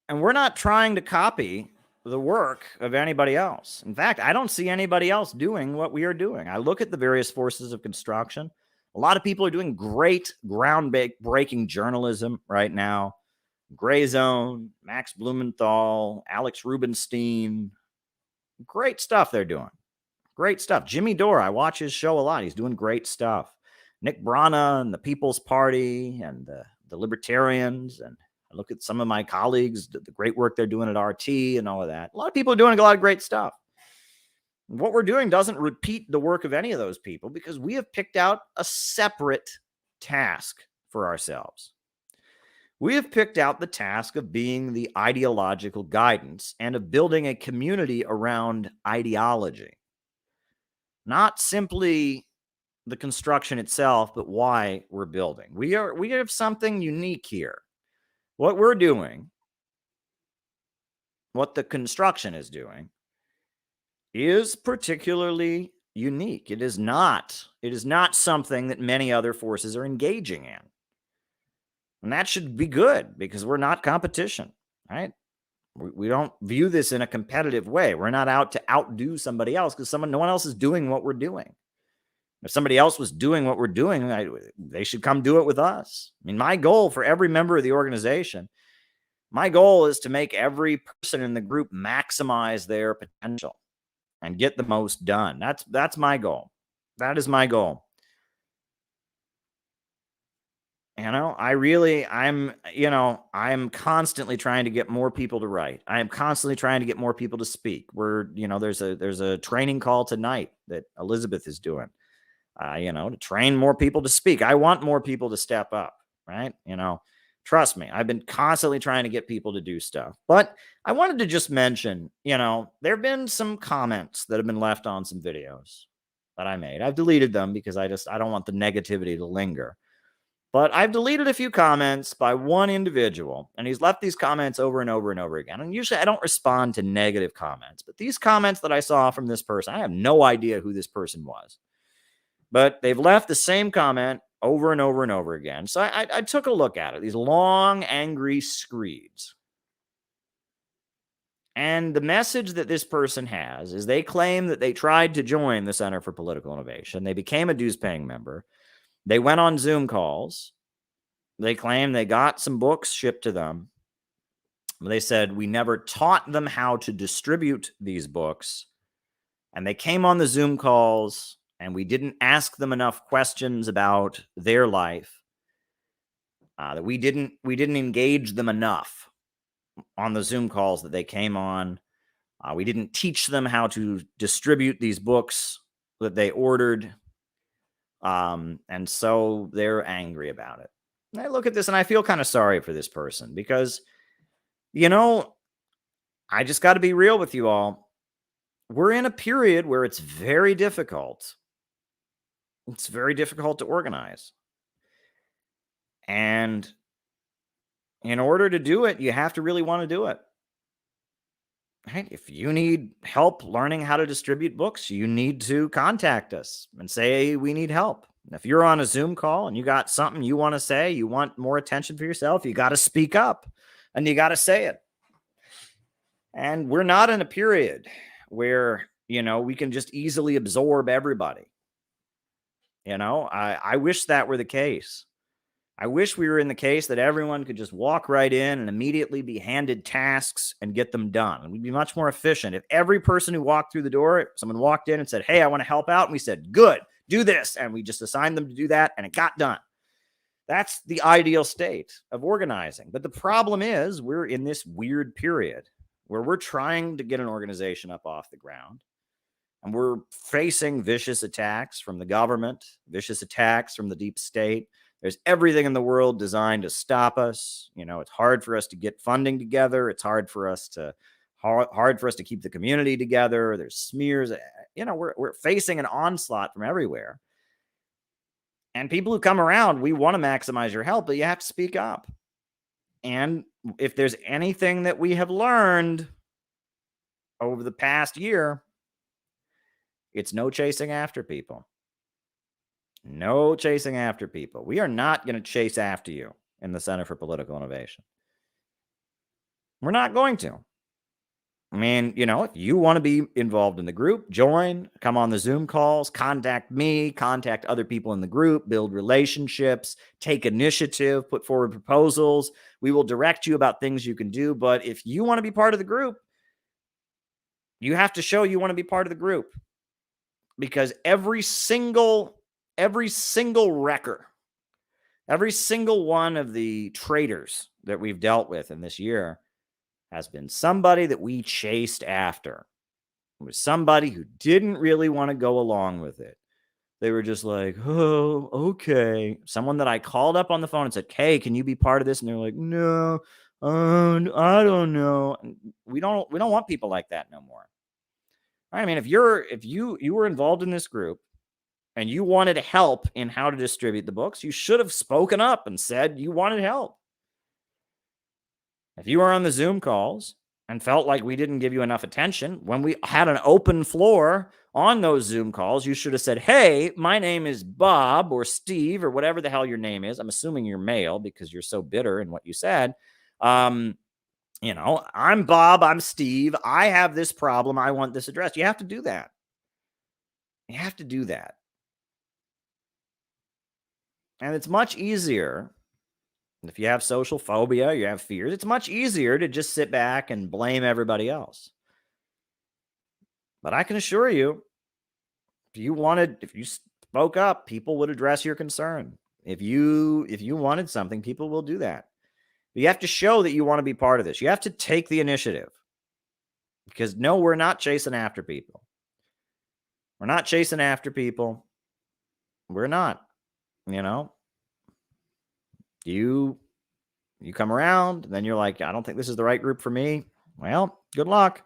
And we're not trying to copy the work of anybody else. In fact, I don't see anybody else doing what we are doing. I look at the various forces of construction. A lot of people are doing great groundbreaking journalism right now. Gray Zone, Max Blumenthal, Alex Rubinstein. Great stuff they're doing. Great stuff. Jimmy Dore, I watch his show a lot. He's doing great stuff. Nick Brana and the People's Party and the Libertarians. And I look at some of my colleagues, the great work they're doing at RT and all of that. A lot of people are doing a lot of great stuff. What we're doing doesn't repeat the work of any of those people because we have picked out a separate task for ourselves. We have picked out the task of being the ideological guidance and of building a community around ideology. Not simply the construction itself, but why we're building. We have something unique here. What we're doing, what the construction is doing, is particularly unique. It is not something that many other forces are engaging in. And that should be good because we're not competition, right? We don't view this in a competitive way. We're not out to outdo somebody else because no one else is doing what we're doing. If somebody else was doing what we're doing, they should come do it with us. I mean, my goal for every member of the organization, my goal is to make every person in the group maximize their potential and get the most done. That's my goal. That is my goal. I'm constantly trying to get more people to write. I am constantly trying to get more people to speak. There's a training call tonight that Elizabeth is doing, to train more people to speak. I want more people to step up, right? Trust me, I've been constantly trying to get people to do stuff. But I wanted to just mention, there have been some comments that have been left on some videos that I made. I've deleted them because I don't want the negativity to linger. But I've deleted a few comments by one individual, and he's left these comments over and over and over again. And usually I don't respond to negative comments, but these comments that I saw from this person, I have no idea who this person was. But they've left the same comment over and over and over again. So I took a look at it, these long, angry screeds. And the message that this person has is they claim that they tried to join the Center for Political Innovation. They became a dues-paying member. They went on Zoom calls. They claim they got some books shipped to them. They said, we never taught them how to distribute these books. And they came on the Zoom calls, and we didn't ask them enough questions about their life. That we didn't engage them enough on the Zoom calls that they came on. We didn't teach them how to distribute these books that they ordered. And so they're angry about it. And I look at this and I feel kind of sorry for this person because, you know, I just got to be real with you all. We're in a period where it's very difficult. It's very difficult to organize. And in order to do it, you have to really want to do it. Right? If you need help learning how to distribute books, you need to contact us and say, we need help. If you're on a Zoom call and you got something you want to say, you want more attention for yourself, you got to speak up and you got to say it. And we're not in a period where, you know, we can just easily absorb everybody. You know, I wish that were the case. I wish we were in the case that everyone could just walk right in and immediately be handed tasks and get them done. And we'd be much more efficient. If every person who walked through the door, someone walked in and said, hey, I want to help out. And we said, good, do this. And we just assigned them to do that and it got done. That's the ideal state of organizing. But the problem is we're in this weird period where we're trying to get an organization up off the ground. And we're facing vicious attacks from the government, vicious attacks from the deep state. There's everything in the world designed to stop us. You know, it's hard for us to get funding together. It's hard for us to keep the community together. There's smears. You know, we're facing an onslaught from everywhere. And people who come around, we want to maximize your help, but you have to speak up. And if there's anything that we have learned over the past year, it's no chasing after people. No chasing after people. We are not going to chase after you in the Center for Political Innovation. We're not going to. I mean, you know, if you want to be involved in the group, join, come on the Zoom calls, contact me, contact other people in the group, build relationships, take initiative, put forward proposals. We will direct you about things you can do. But if you want to be part of the group, you have to show you want to be part of the group. Because every single wrecker, every single one of the traitors that we've dealt with in this year has been somebody that we chased after. It was somebody who didn't really want to go along with it. They were just like, oh, okay. Someone that I called up on the phone and said, hey, can you be part of this? And they're like, no, I don't know. And we don't want people like that no more. I mean, if you were involved in this group and you wanted help in how to distribute the books, you should have spoken up and said you wanted help. If you were on the Zoom calls and felt like we didn't give you enough attention, when we had an open floor on those Zoom calls, you should have said, hey, my name is Bob or Steve or whatever the hell your name is. I'm assuming you're male because you're so bitter in what you said. You know, I'm Bob, I'm Steve. I have this problem. I want this addressed. You have to do that. You have to do that. And it's much easier if you have social phobia, you have fears. It's much easier to just sit back and blame everybody else. But I can assure you, if you spoke up, people would address your concern. If you wanted something, people will do that. But you have to show that you want to be part of this. You have to take the initiative. Because no, we're not chasing after people. We're not chasing after people. We're not. You know, you come around, and then you're like, I don't think this is the right group for me. Well, good luck.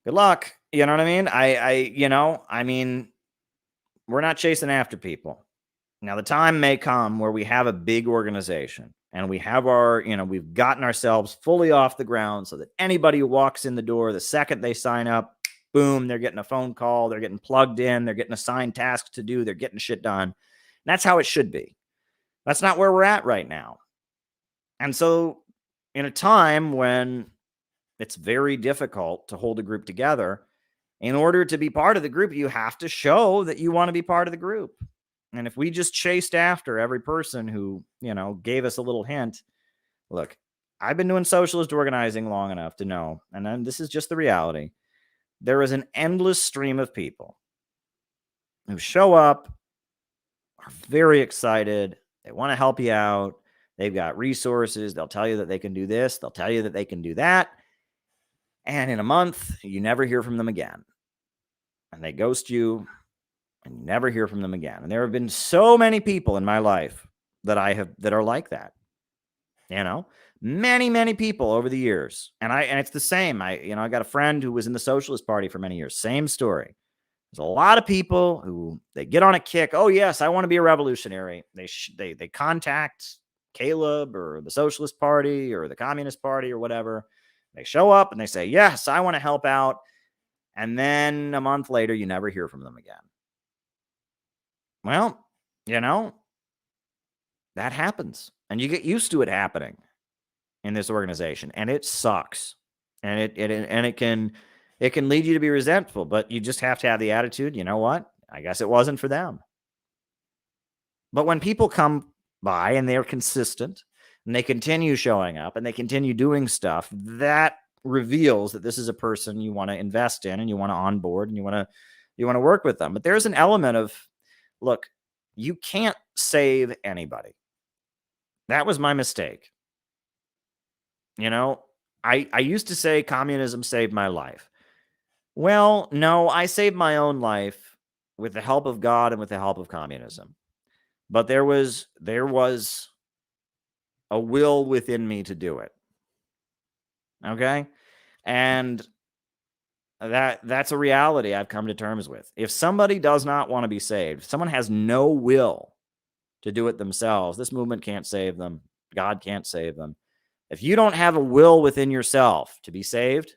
Good luck. You know what I mean? We're not chasing after people. Now, the time may come where we have a big organization and we have we've gotten ourselves fully off the ground so that anybody who walks in the door, the second they sign up, boom, they're getting a phone call, they're getting plugged in, they're getting assigned tasks to do, they're getting shit done. That's how it should be. That's not where we're at right now. And so in a time when it's very difficult to hold a group together, in order to be part of the group, you have to show that you want to be part of the group. And if we just chased after every person who, gave us a little hint, look, I've been doing socialist organizing long enough to know, and then this is just the reality. There is an endless stream of people who show up, are very excited. They want to help you out. They've got resources. They'll tell you that they can do this. They'll tell you that they can do that. And in a month, you never hear from them again. And they ghost you, and you never hear from them again. And there have been so many people in my life that are like that. Many, many people over the years. And it's the same. I got a friend who was in the Socialist Party for many years. Same story. There's a lot of people who they get on a kick. Oh, yes, I want to be a revolutionary. They contact Caleb or the Socialist Party or the Communist Party or whatever. They show up and they say, yes, I want to help out. And then a month later, you never hear from them again. Well, that happens. And you get used to it happening in this organization. And it sucks. And it can lead you to be resentful, but you just have to have the attitude, you know what? I guess it wasn't for them. But when people come by and they're consistent and they continue showing up and they continue doing stuff, that reveals that this is a person you want to invest in and you want to onboard and you want to work with them. But there's an element of, look, you can't save anybody. That was my mistake. I used to say communism saved my life. Well, no, I saved my own life with the help of God and with the help of communism. But there was a will within me to do it. Okay? And that's a reality I've come to terms with. If somebody does not want to be saved, if someone has no will to do it themselves, this movement can't save them. God can't save them. If you don't have a will within yourself to be saved,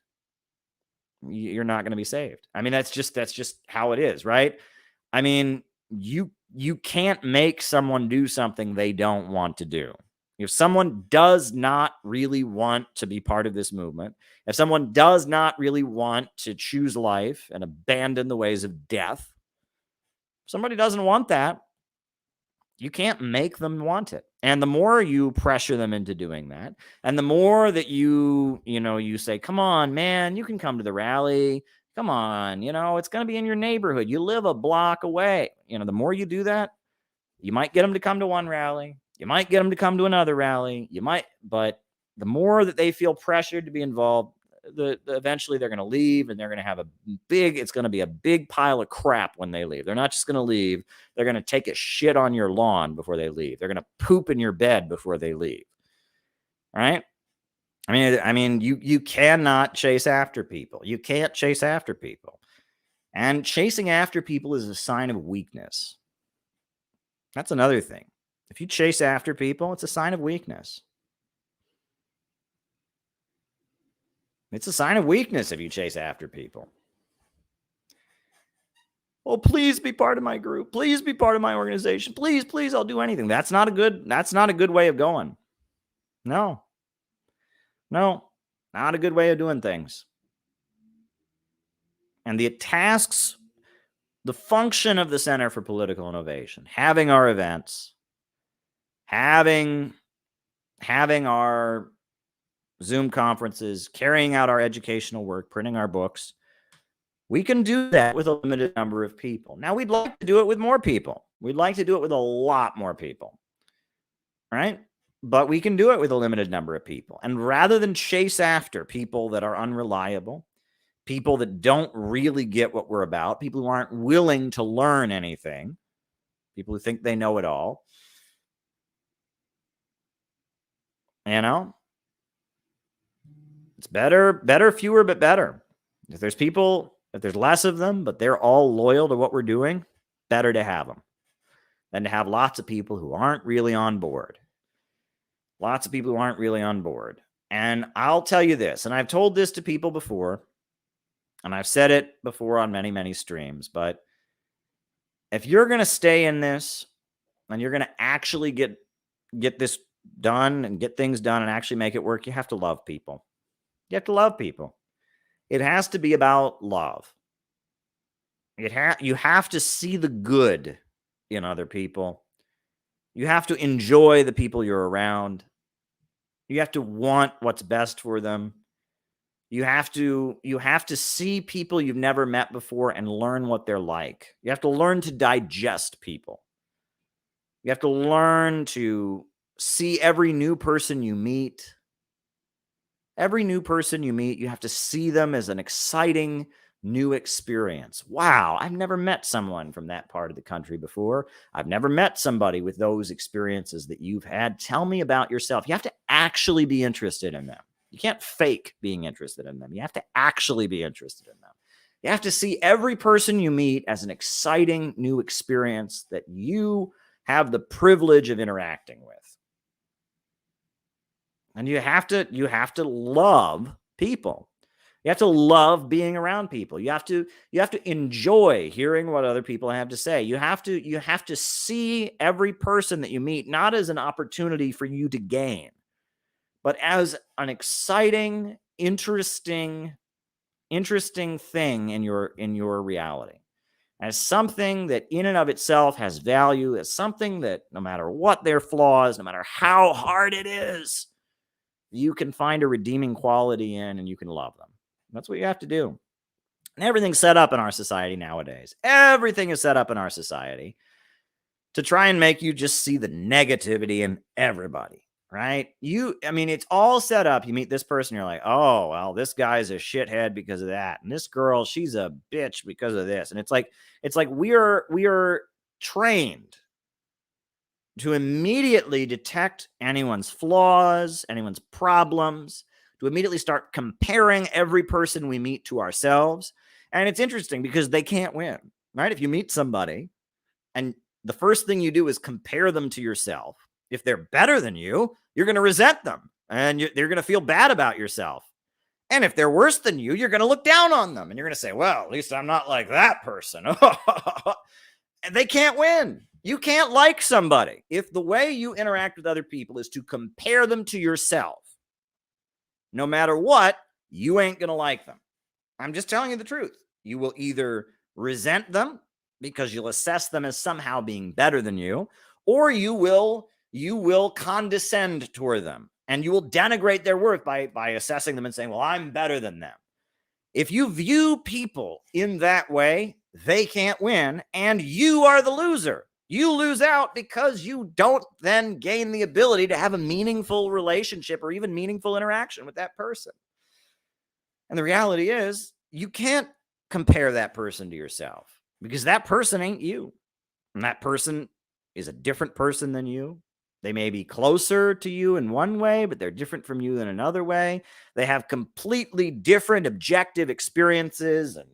you're not going to be saved. I mean, that's just how it is, right? I mean, you can't make someone do something they don't want to do. If someone does not really want to be part of this movement, if someone does not really want to choose life and abandon the ways of death, if somebody doesn't want that, you can't make them want it. And the more you pressure them into doing that, and the more that you say, come on, man, you can come to the rally. Come on, it's going to be in your neighborhood. You live a block away. The more you do that, you might get them to come to one rally. You might get them to come to another rally. But the more that they feel pressured to be involved, eventually they're going to leave, and they're going to have it's going to be a big pile of crap when they leave. They're not just going to leave. They're going to take a shit on your lawn before they leave. They're going to poop in your bed before they leave. Right? I mean, you cannot chase after people. You can't chase after people. And chasing after people is a sign of weakness. That's another thing. If you chase after people, it's a sign of weakness. It's a sign of weakness if you chase after people. Oh, please be part of my group. Please be part of my organization. Please, I'll do anything. That's not a good way of going. No, not a good way of doing things. And the tasks, the function of the Center for Political Innovation, having our events, having our Zoom conferences, carrying out our educational work, printing our books, we can do that with a limited number of people. Now, we'd like to do it with more people. We'd like to do it with a lot more people, right? But we can do it with a limited number of people. And rather than chase after people that are unreliable, people that don't really get what we're about, people who aren't willing to learn anything, people who think they know it all, it's better, fewer, but better. If there's less of them, but they're all loyal to what we're doing, better to have them than to have lots of people who aren't really on board. Lots of people who aren't really on board. And I'll tell you this, and I've told this to people before, and I've said it before on many, many streams, but if you're going to stay in this, and you're going to actually get this done and get things done and actually make it work, you have to love people. You have to love people. It has to be about love. You have to see the good in other people. You have to enjoy the people you're around. You have to want what's best for them. You have to see people you've never met before and learn what they're like. You have to learn to digest people. You have to learn to see every new person you meet. Every new person you meet, you have to see them as an exciting new experience. Wow, I've never met someone from that part of the country before. I've never met somebody with those experiences that you've had. Tell me about yourself. You have to actually be interested in them. You can't fake being interested in them. You have to actually be interested in them. You have to see every person you meet as an exciting new experience that you have the privilege of interacting with. And you have to love people. You have to love being around people. You have to enjoy hearing what other people have to say. You have to see every person that you meet not as an opportunity for you to gain, but as an exciting, interesting thing in your reality. As something that in and of itself has value, as something that no matter what their flaws, no matter how hard it is, you can find a redeeming quality in and you can love them. That's what you have to do. And everything's set up in our society nowadays. Everything is set up in our society to try and make you just see the negativity in everybody, right? It's all set up. You meet this person, you're like, oh, well, this guy's a shithead because of that. And this girl, she's a bitch because of this. And it's like we are trained to immediately detect anyone's flaws, anyone's problems, to immediately start comparing every person we meet to ourselves. And it's interesting because they can't win, right? If you meet somebody and the first thing you do is compare them to yourself, if they're better than you, you're going to resent them and you're going to feel bad about yourself. And if they're worse than you, you're going to look down on them and you're going to say, well, at least I'm not like that person. And they can't win. You can't like somebody if the way you interact with other people is to compare them to yourself. No matter what, you ain't going to like them. I'm just telling you the truth. You will either resent them because you'll assess them as somehow being better than you, or you will condescend toward them and you will denigrate their worth by assessing them and saying, well, I'm better than them. If you view people in that way, they can't win and you are the loser. You lose out because you don't then gain the ability to have a meaningful relationship or even meaningful interaction with that person. And the reality is, you can't compare that person to yourself because that person ain't you. And that person is a different person than you. They may be closer to you in one way, but they're different from you in another way. They have completely different objective experiences and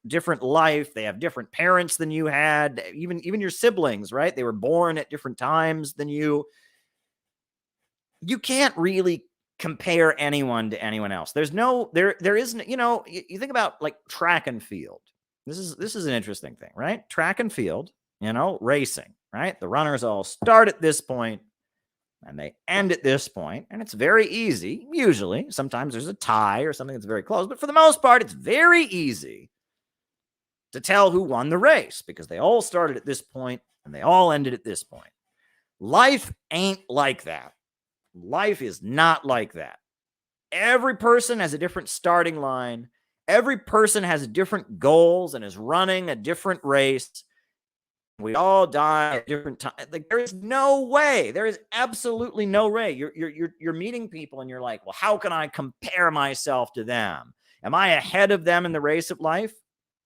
different life. They have different parents than you had, even your siblings, right? They were born at different times than you. You can't really compare anyone to anyone else. There isn't, you think about like track and field. This is an interesting thing, right? Track and field, racing, right? The runners all start at this point and they end at this point, and it's very easy. Usually, sometimes there's a tie or something that's very close, but for the most part, it's very easy to tell who won the race because they all started at this point and they all ended at this point. Life ain't like that. Life is not like that. Every person has a different starting line. Every person has different goals and is running a different race. We all die at different times. Like, there is no way. There is absolutely no way. You're meeting people and you're like, well, how can I compare myself to them? Am I ahead of them in the race of life?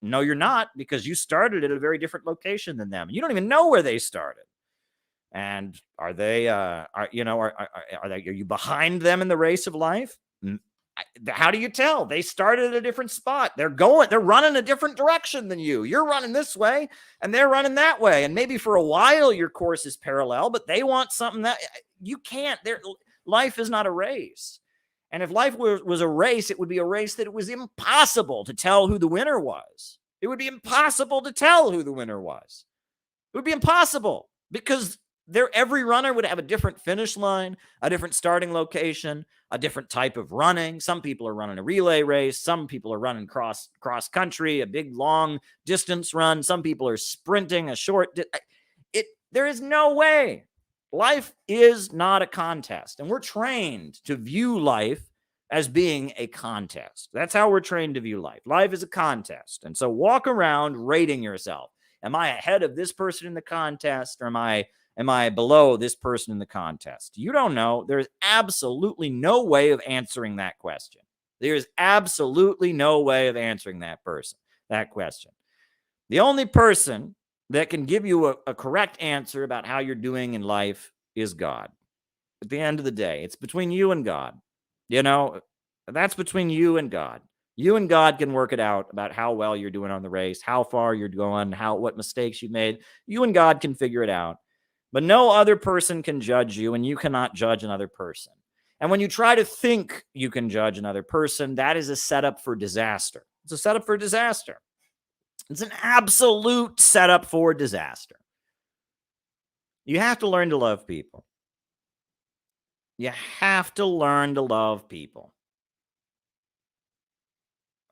No, you're not, because you started at a very different location than them. You don't even know where they started. And are you behind them in the race of life? How do you tell? They started at a different spot. They're running a different direction than you. You're running this way and they're running that way. And maybe for a while your course is parallel, but they want something that you can't. Life is not a race. And if life was a race, it would be a race that it was impossible to tell who the winner was. It would be impossible to tell who the winner was. It would be impossible. because every runner would have a different finish line, a different starting location, a different type of running. Some people are running a relay race. Some people are running cross country, a big long distance run. Some people are sprinting a short. There is no way. Life is not a contest, and we're trained to view life as being a contest. That's how we're trained to view life. Life is a contest, and so walk around rating yourself. Am I ahead of this person in the contest, or am I below this person in the contest? You don't know. There's absolutely no way of answering that question. There's absolutely no way of answering that question. The only person that can give you a correct answer about how you're doing in life is God. At the end of the day, it's between you and God. That's between you and God. You and God can work it out about how well you're doing on the race, how far you're going, what mistakes you've made. You and God can figure it out. But no other person can judge you, and you cannot judge another person. And when you try to think you can judge another person, that is a setup for disaster. It's a setup for disaster. It's an absolute setup for disaster. You have to learn to love people. You have to learn to love people.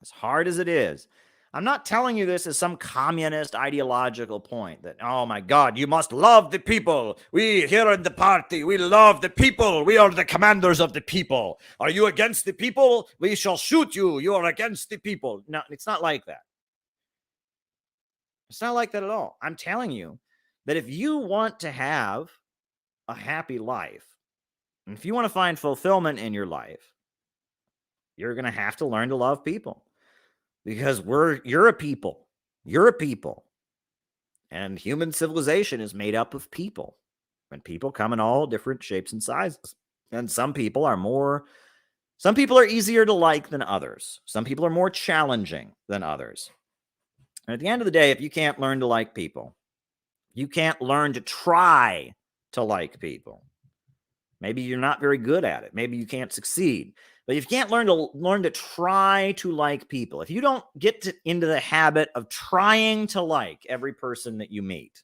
As hard as it is. I'm not telling you this as some communist ideological point that, oh my God, you must love the people. We here in the party, we love the people. We are the commanders of the people. Are you against the people? We shall shoot you. You are against the people. No, it's not like that. It's not like that at all. I'm telling you that if you want to have a happy life, and if you want to find fulfillment in your life, you're going to have to learn to love people. Because you're a people. You're a people. And human civilization is made up of people. And people come in all different shapes and sizes. And some people are easier to like than others. Some people are more challenging than others. And at the end of the day, if you can't learn to like people, you can't learn to try to like people. Maybe you're not very good at it. Maybe you can't succeed. But if you can't learn to try to like people, if you don't get into the habit of trying to like every person that you meet,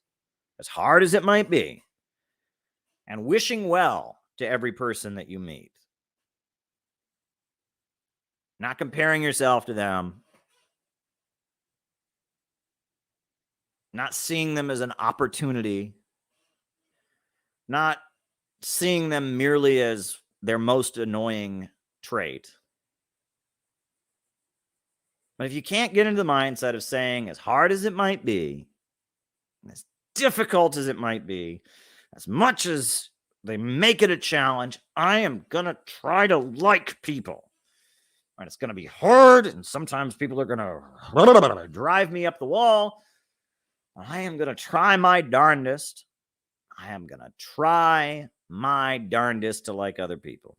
as hard as it might be, and wishing well to every person that you meet, not comparing yourself to them, not seeing them as an opportunity, not seeing them merely as their most annoying trait. But if you can't get into the mindset of saying, as hard as it might be, as difficult as it might be, as much as they make it a challenge, I am going to try to like people. And it's going to be hard, and sometimes people are going to drive me up the wall. I am going to try my darndest. I am going to try my darndest to like other people.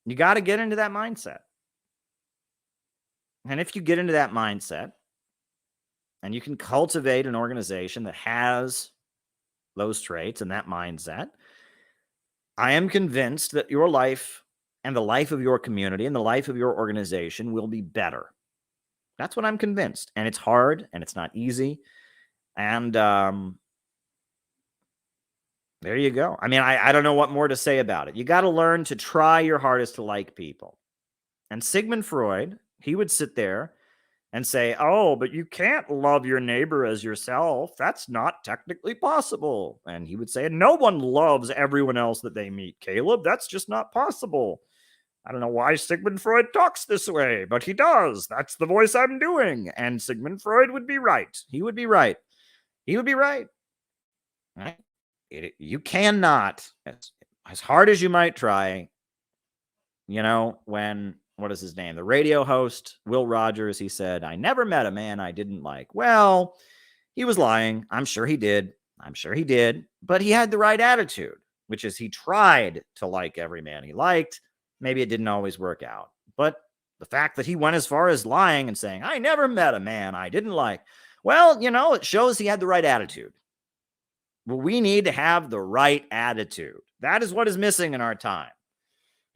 You got to get into that mindset. And if you get into that mindset, and you can cultivate an organization that has those traits and that mindset, I am convinced that your life and the life of your community and the life of your organization will be better. That's what I'm convinced. And it's hard, and it's not easy. And there you go. I mean, I don't know what more to say about it. You got to learn to try your hardest to like people. And Sigmund Freud, he would sit there and say, oh, but you can't love your neighbor as yourself. That's not technically possible. And he would say, no one loves everyone else that they meet, Caleb. That's just not possible. I don't know why Sigmund Freud talks this way, but he does. That's the voice I'm doing. And Sigmund Freud would be right. He would be right. He would be right. Right? You cannot, as hard as you might try, when, what is his name? The radio host, Will Rogers, he said, I never met a man I didn't like. Well, he was lying. I'm sure he did. But he had the right attitude, which is he tried to like every man he liked. Maybe it didn't always work out. But the fact that he went as far as lying and saying, I never met a man I didn't like. Well, it shows he had the right attitude. Well, we need to have the right attitude. That is what is missing in our time.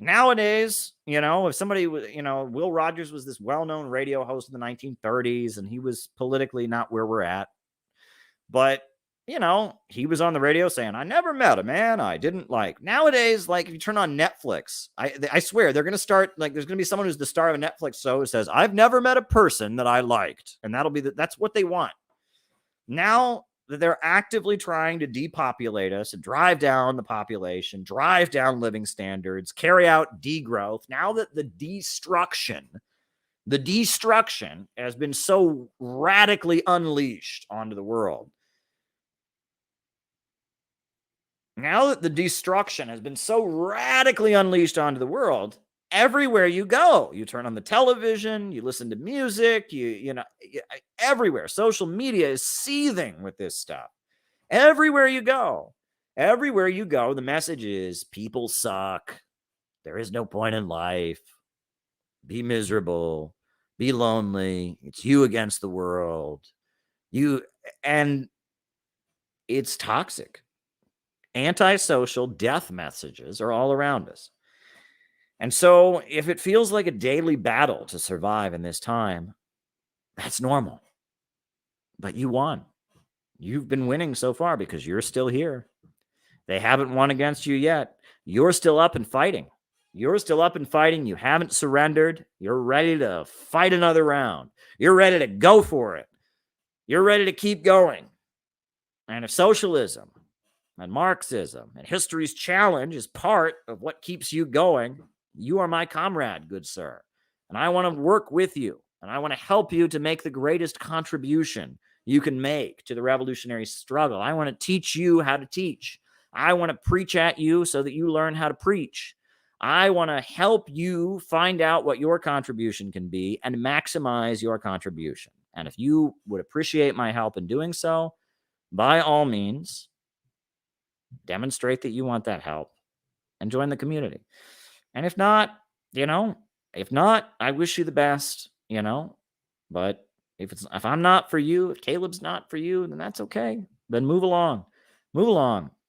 Nowadays, if somebody, Will Rogers was this well-known radio host in the 1930s, and he was politically not where we're at. But you know, he was on the radio saying, I never met a man I didn't like. Nowadays, like if you turn on Netflix, I swear they're going to start, like there's going to be someone who's the star of a Netflix show who says, I've never met a person that I liked. And that'll be, that's what they want. Now that they're actively trying to depopulate us and drive down the population, drive down living standards, carry out degrowth, now that the destruction has been so radically unleashed onto the world. Now that the destruction has been so radically unleashed onto the world, everywhere you go, you turn on the television, you listen to music, you know, everywhere. Social media is seething with this stuff. Everywhere you go, the message is people suck. There is no point in life. Be miserable. Be lonely. It's you against the world. And it's toxic. Antisocial death messages are all around us. And so if it feels like a daily battle to survive in this time, that's normal. But you won. You've been winning so far because you're still here. They haven't won against you yet. You're still up and fighting. You haven't surrendered. You're ready to fight another round. You're ready to go for it. You're ready to keep going. And if socialism and Marxism and history's challenge is part of what keeps you going, you are my comrade, good sir. And I want to work with you. And I want to help you to make the greatest contribution you can make to the revolutionary struggle. I want to teach you how to teach. I want to preach at you so that you learn how to preach. I want to help you find out what your contribution can be and maximize your contribution. And if you would appreciate my help in doing so, by all means, demonstrate that you want that help and join the community. And if not, I wish you the best, but if I'm not for you, if Caleb's not for you, then that's okay. Then move along.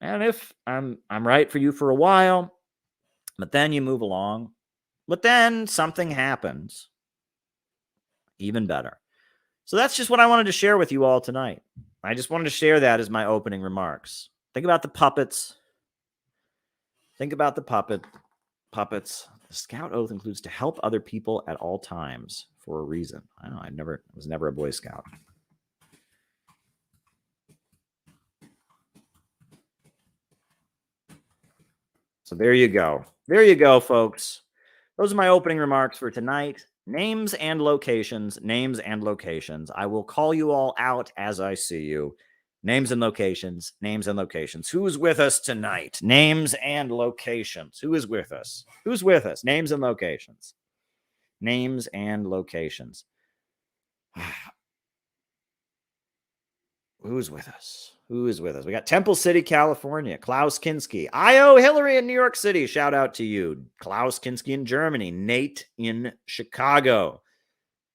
And if I'm right for you for a while, but then you move along, but then something happens, even better. So that's just what I wanted to share with you all tonight. I just wanted to share that as my opening remarks. Think about the puppets. Puppets. The scout oath includes to help other people at all times for a reason. I don't know. I was never a Boy Scout. So there you go. There you go, folks. Those are my opening remarks for tonight. Names and locations. I will call you all out as I see you. Names and locations. Who's with us tonight? Names and locations. Who is with us? Names and locations. Who's with us? We got Temple City, California. Klaus Kinski. I.O. Hillary in New York City. Shout out to you. Klaus Kinski in Germany. Nate in Chicago.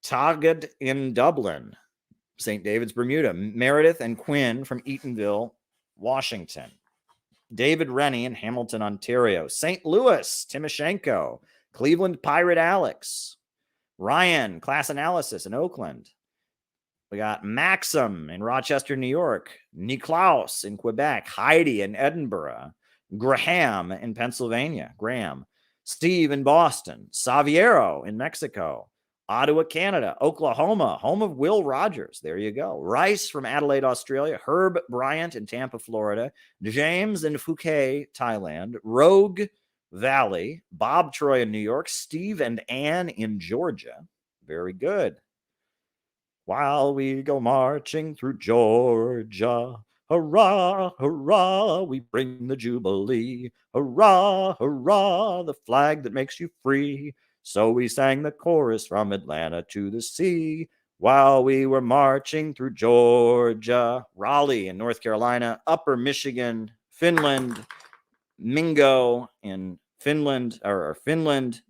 Tagad in Dublin. St. David's, Bermuda. Meredith and Quinn from Eatonville, Washington. David Rennie in Hamilton, Ontario. St. Louis, Timoshenko. Cleveland Pirate Alex. Ryan, Class Analysis in Oakland. We got Maxim in Rochester, New York. Niklaus in Quebec. Heidi in Edinburgh. Graham in Pennsylvania. Steve in Boston. Saviero in Mexico. Ottawa, Canada. Oklahoma, home of Will Rogers. There you go. Rice from Adelaide, Australia. Herb Bryant in Tampa, Florida. James in Phuket, Thailand. Rogue Valley. Bob Troy in New York. Steve and Ann in Georgia. Very good. While we go marching through Georgia, hurrah, hurrah, we bring the Jubilee. Hurrah, hurrah, the flag that makes you free. So we sang the chorus from Atlanta to the sea while we were marching through Georgia. Raleigh in North Carolina, Upper Michigan, Finland, Mingo in Finland,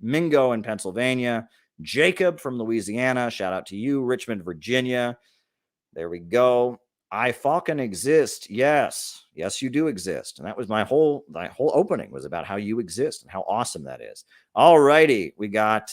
Mingo in Pennsylvania. Jacob from Louisiana, shout out to you. Richmond, Virginia. There we go. I fucking exist. Yes, you do exist. And that was my whole opening was about how you exist and how awesome that is. All righty. We got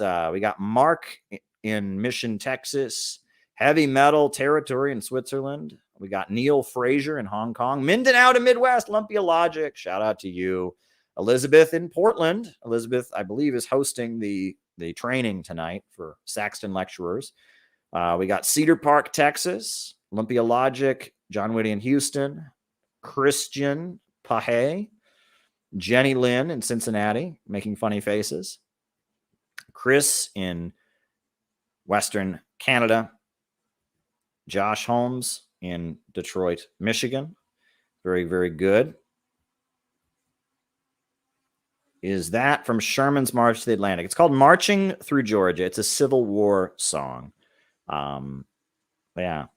Mark in Mission, Texas. Heavy Metal Territory in Switzerland. We got Neil Fraser in Hong Kong. Mindanao to Midwest, Lumpia Logic. Shout out to you. Elizabeth in Portland. Elizabeth, I believe, is hosting the training tonight for Saxton lecturers. We got Cedar Park, Texas. Lumpia Logic. John Whitty in Houston. Christian Pahe. Jenny Lynn in Cincinnati, making funny faces. Chris in Western Canada. Josh Holmes in Detroit, Michigan. Very, very good. Is that from Sherman's March to the Atlantic? It's called Marching Through Georgia. It's a Civil War song. Yeah.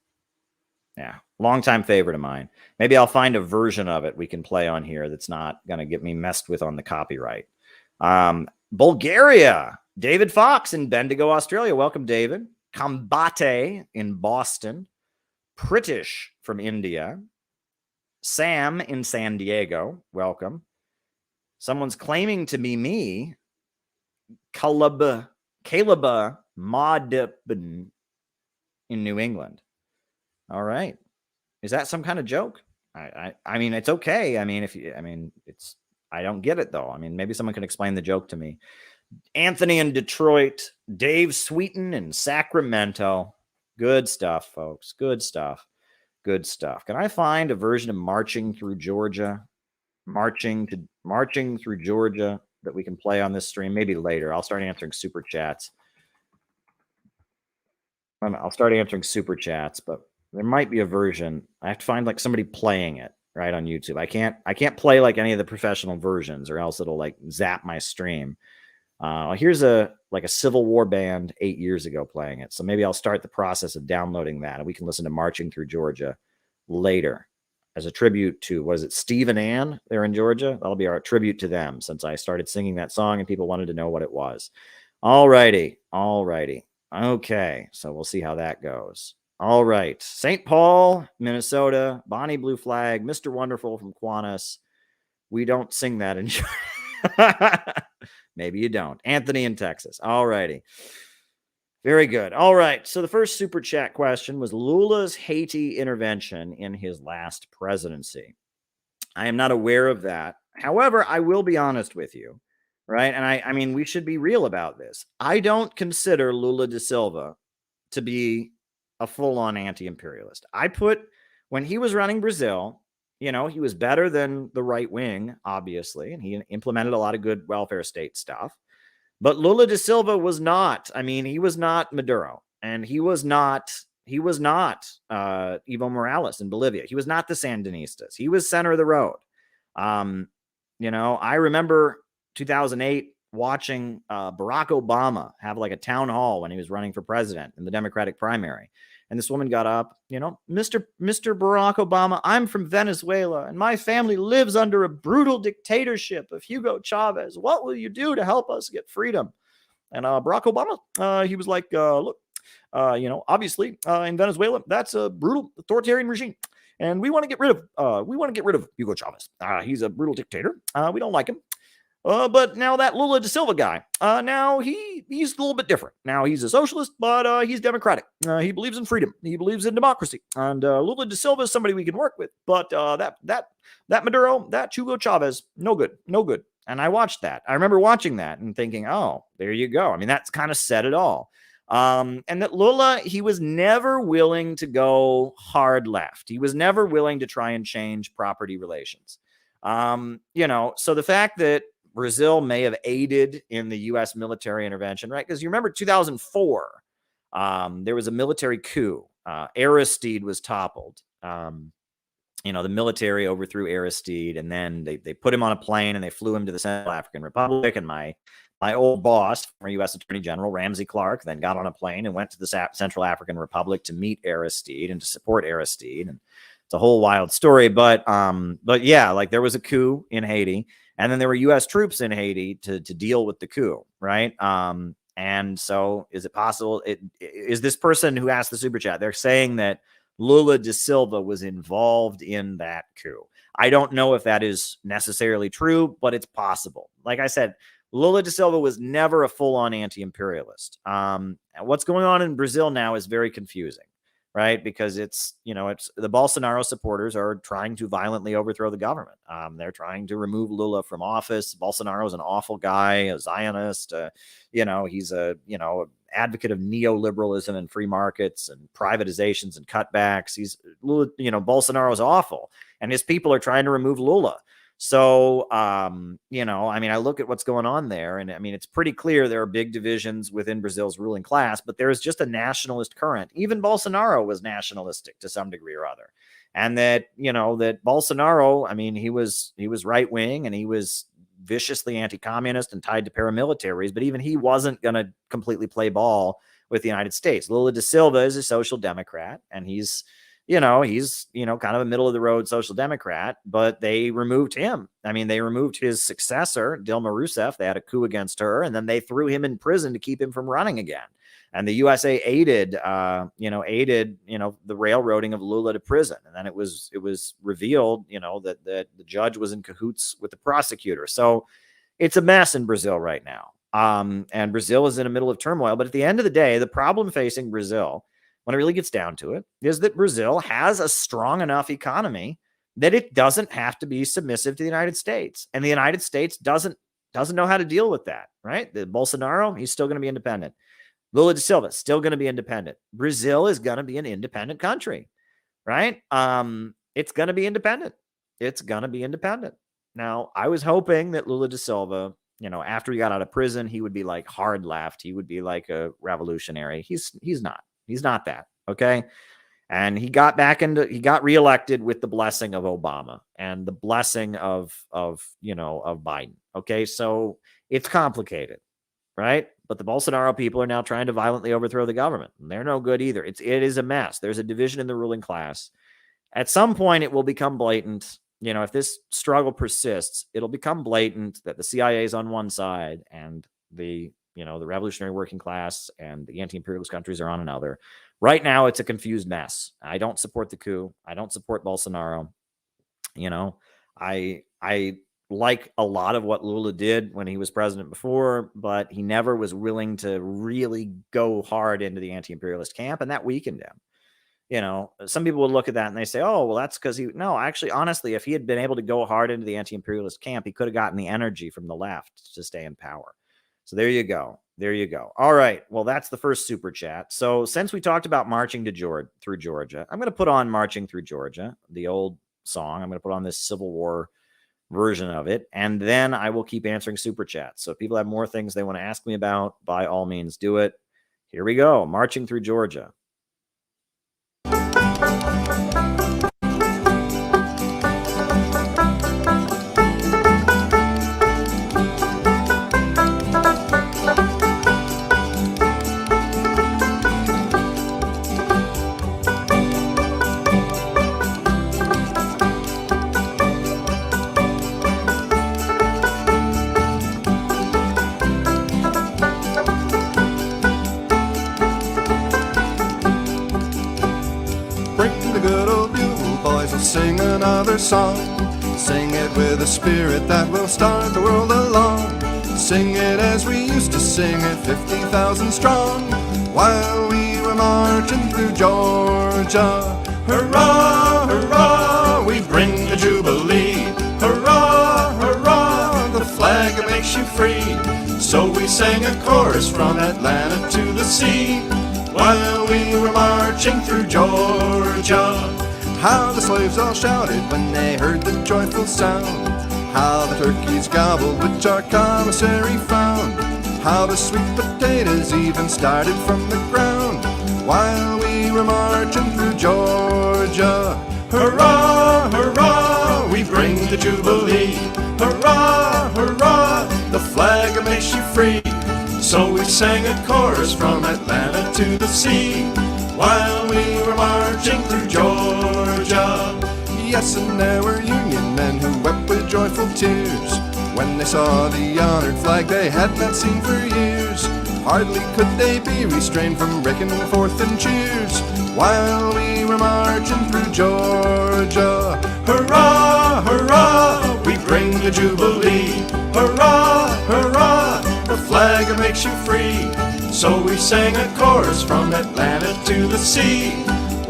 Longtime favorite of mine. Maybe I'll find a version of it we can play on here that's not going to get me messed with on the copyright. Bulgaria. David Fox in Bendigo, Australia. Welcome, David. Kambate in Boston. Pritish from India. Sam in San Diego. Welcome. Someone's claiming to be me. Caleb Maudbin in New England. All right. Is that some kind of joke? I mean, it's okay. I don't get it though. I mean, maybe someone can explain the joke to me. Anthony in Detroit, Dave Sweeten in Sacramento. Good stuff, folks. Good stuff. Good stuff. Can I find a version of Marching Through Georgia? Marching Through Georgia that we can play on this stream? Maybe later. I'll start answering super chats. But there might be a version. I have to find like somebody playing it right on YouTube. I can't play like any of the professional versions or else it'll like zap my stream. Here's a Civil War band 8 years ago playing it. So maybe I'll start the process of downloading that and we can listen to Marching Through Georgia later as a tribute to, what is it, Steve and Ann? They're in Georgia. That'll be our tribute to them since I started singing that song and people wanted to know what it was. All righty. Okay, so we'll see how that goes. All right. St. Paul, Minnesota, Bonnie Blue Flag, Mr. Wonderful from Kiwanis. We don't sing that in Maybe you don't. Anthony in Texas. All righty. Very good. All right. So the first super chat question was Lula's Haiti intervention in his last presidency. I am not aware of that. However, I will be honest with you, right? And I mean, we should be real about this. I don't consider Lula da Silva to be a full-on anti-imperialist. When he was running Brazil, he was better than the right wing, obviously, and he implemented a lot of good welfare state stuff. But Lula da Silva was not. I mean, he was not Maduro, and he was not Evo Morales in Bolivia. He was not the Sandinistas. He was center of the road. I remember 2008 watching Barack Obama have like a town hall when he was running for president in the Democratic primary. And this woman got up, Mr. Barack Obama, I'm from Venezuela and my family lives under a brutal dictatorship of Hugo Chavez. What will you do to help us get freedom? And Barack Obama, he was like, look, obviously in Venezuela, that's a brutal authoritarian regime. And we want to get rid of Hugo Chavez. He's a brutal dictator. We don't like him. But now that Lula da Silva guy, now he's a little bit different. Now he's a socialist, but he's democratic. He believes in freedom. He believes in democracy. And Lula da Silva is somebody we can work with. But that Maduro, that Hugo Chavez, no good. And I watched that. I remember watching that and thinking, oh, there you go. I mean, that's kind of said it all. And that Lula, he was never willing to go hard left. He was never willing to try and change property relations. So the fact that Brazil may have aided in the U.S. military intervention, right? Because you remember 2004, there was a military coup. Aristide was toppled. The military overthrew Aristide, and then they put him on a plane and they flew him to the Central African Republic. And my old boss, former U.S. Attorney General Ramsey Clark, then got on a plane and went to the Central African Republic to meet Aristide and to support Aristide. And it's a whole wild story, but yeah, like there was a coup in Haiti. And then there were U.S. troops in Haiti to deal with the coup, right? And so is it possible? Is this person who asked the super chat, they're saying that Lula da Silva was involved in that coup. I don't know if that is necessarily true, but it's possible. Like I said, Lula da Silva was never a full-on anti-imperialist. What's going on in Brazil now is very confusing. right? Because it's the Bolsonaro supporters are trying to violently overthrow the government. They're trying to remove Lula from office. Bolsonaro is an awful guy, a Zionist. He's a advocate of neoliberalism and free markets and privatizations and cutbacks. Bolsonaro is awful, and his people are trying to remove Lula. So, I look at what's going on there, and it's pretty clear there are big divisions within Brazil's ruling class, but there is just a nationalist current. Even Bolsonaro was nationalistic to some degree or other. And that Bolsonaro, he was right wing, and he was viciously anti-communist and tied to paramilitaries, but even he wasn't going to completely play ball with the United States. Lula da Silva is a social democrat, and he's kind of a middle of the road social democrat, but they removed him. They removed his successor, Dilma Rousseff. They had a coup against her, and then they threw him in prison to keep him from running again. And the USA aided the railroading of Lula to prison. And then it was revealed, that the judge was in cahoots with the prosecutor. So it's a mess in Brazil right now. And Brazil is in the middle of turmoil. But at the end of the day, the problem facing Brazil, when it really gets down to it, is that Brazil has a strong enough economy that it doesn't have to be submissive to the United States. And the United States doesn't know how to deal with that, right? The Bolsonaro, he's still going to be independent. Lula da Silva, still going to be independent. Brazil is going to be an independent country, right? It's going to be independent. It's going to be independent. Now, I was hoping that Lula da Silva, after he got out of prison, he would be like hard left. He would be like a revolutionary. He's not. He's not that. Okay. And he got reelected with the blessing of Obama and the blessing of Biden. Okay. So it's complicated, right? But the Bolsonaro people are now trying to violently overthrow the government. And they're no good either. It is a mess. There's a division in the ruling class. At some point, it will become blatant. If this struggle persists, it'll become blatant that the CIA is on one side and the revolutionary working class and the anti-imperialist countries are on another. Right now, it's a confused mess. I don't support the coup. I don't support Bolsonaro. I like a lot of what Lula did when he was president before, but he never was willing to really go hard into the anti-imperialist camp, and that weakened him. Some people would look at that and they say, oh, well, that's because honestly, if he had been able to go hard into the anti-imperialist camp, he could have gotten the energy from the left to stay in power. So there you go. There you go. All right. Well, that's the first super chat. So since we talked about marching through Georgia, I'm going to put on Marching Through Georgia, the old song. I'm going to put on this Civil War version of it, and then I will keep answering super chats. So if people have more things they want to ask me about, by all means, do it. Here we go. Marching Through Georgia. Sing another song. Sing it with a spirit that will start the world along. Sing it as we used to sing it, 50,000 strong, while we were marching through Georgia. Hurrah, hurrah, we bring the Jubilee. Hurrah, hurrah, the flag that makes you free. So we sang a chorus from Atlanta to the sea, while we were marching through Georgia. How the slaves all shouted when they heard the joyful sound. How the turkeys gobbled which our commissary found. How the sweet potatoes even started from the ground, while we were marching through Georgia. Hurrah, hurrah, we bring the Jubilee. Hurrah, hurrah, the flag that makes you free. So we sang a chorus from Atlanta to the sea, while we were marching through Georgia. Yes, and there were Union men who wept with joyful tears when they saw the honored flag they had not seen for years. Hardly could they be restrained from breaking forth in cheers, while we were marching through Georgia. Hurrah, hurrah, we bring the Jubilee. Hurrah, hurrah, the flag that makes you free. So we sang a chorus from Atlanta to the sea,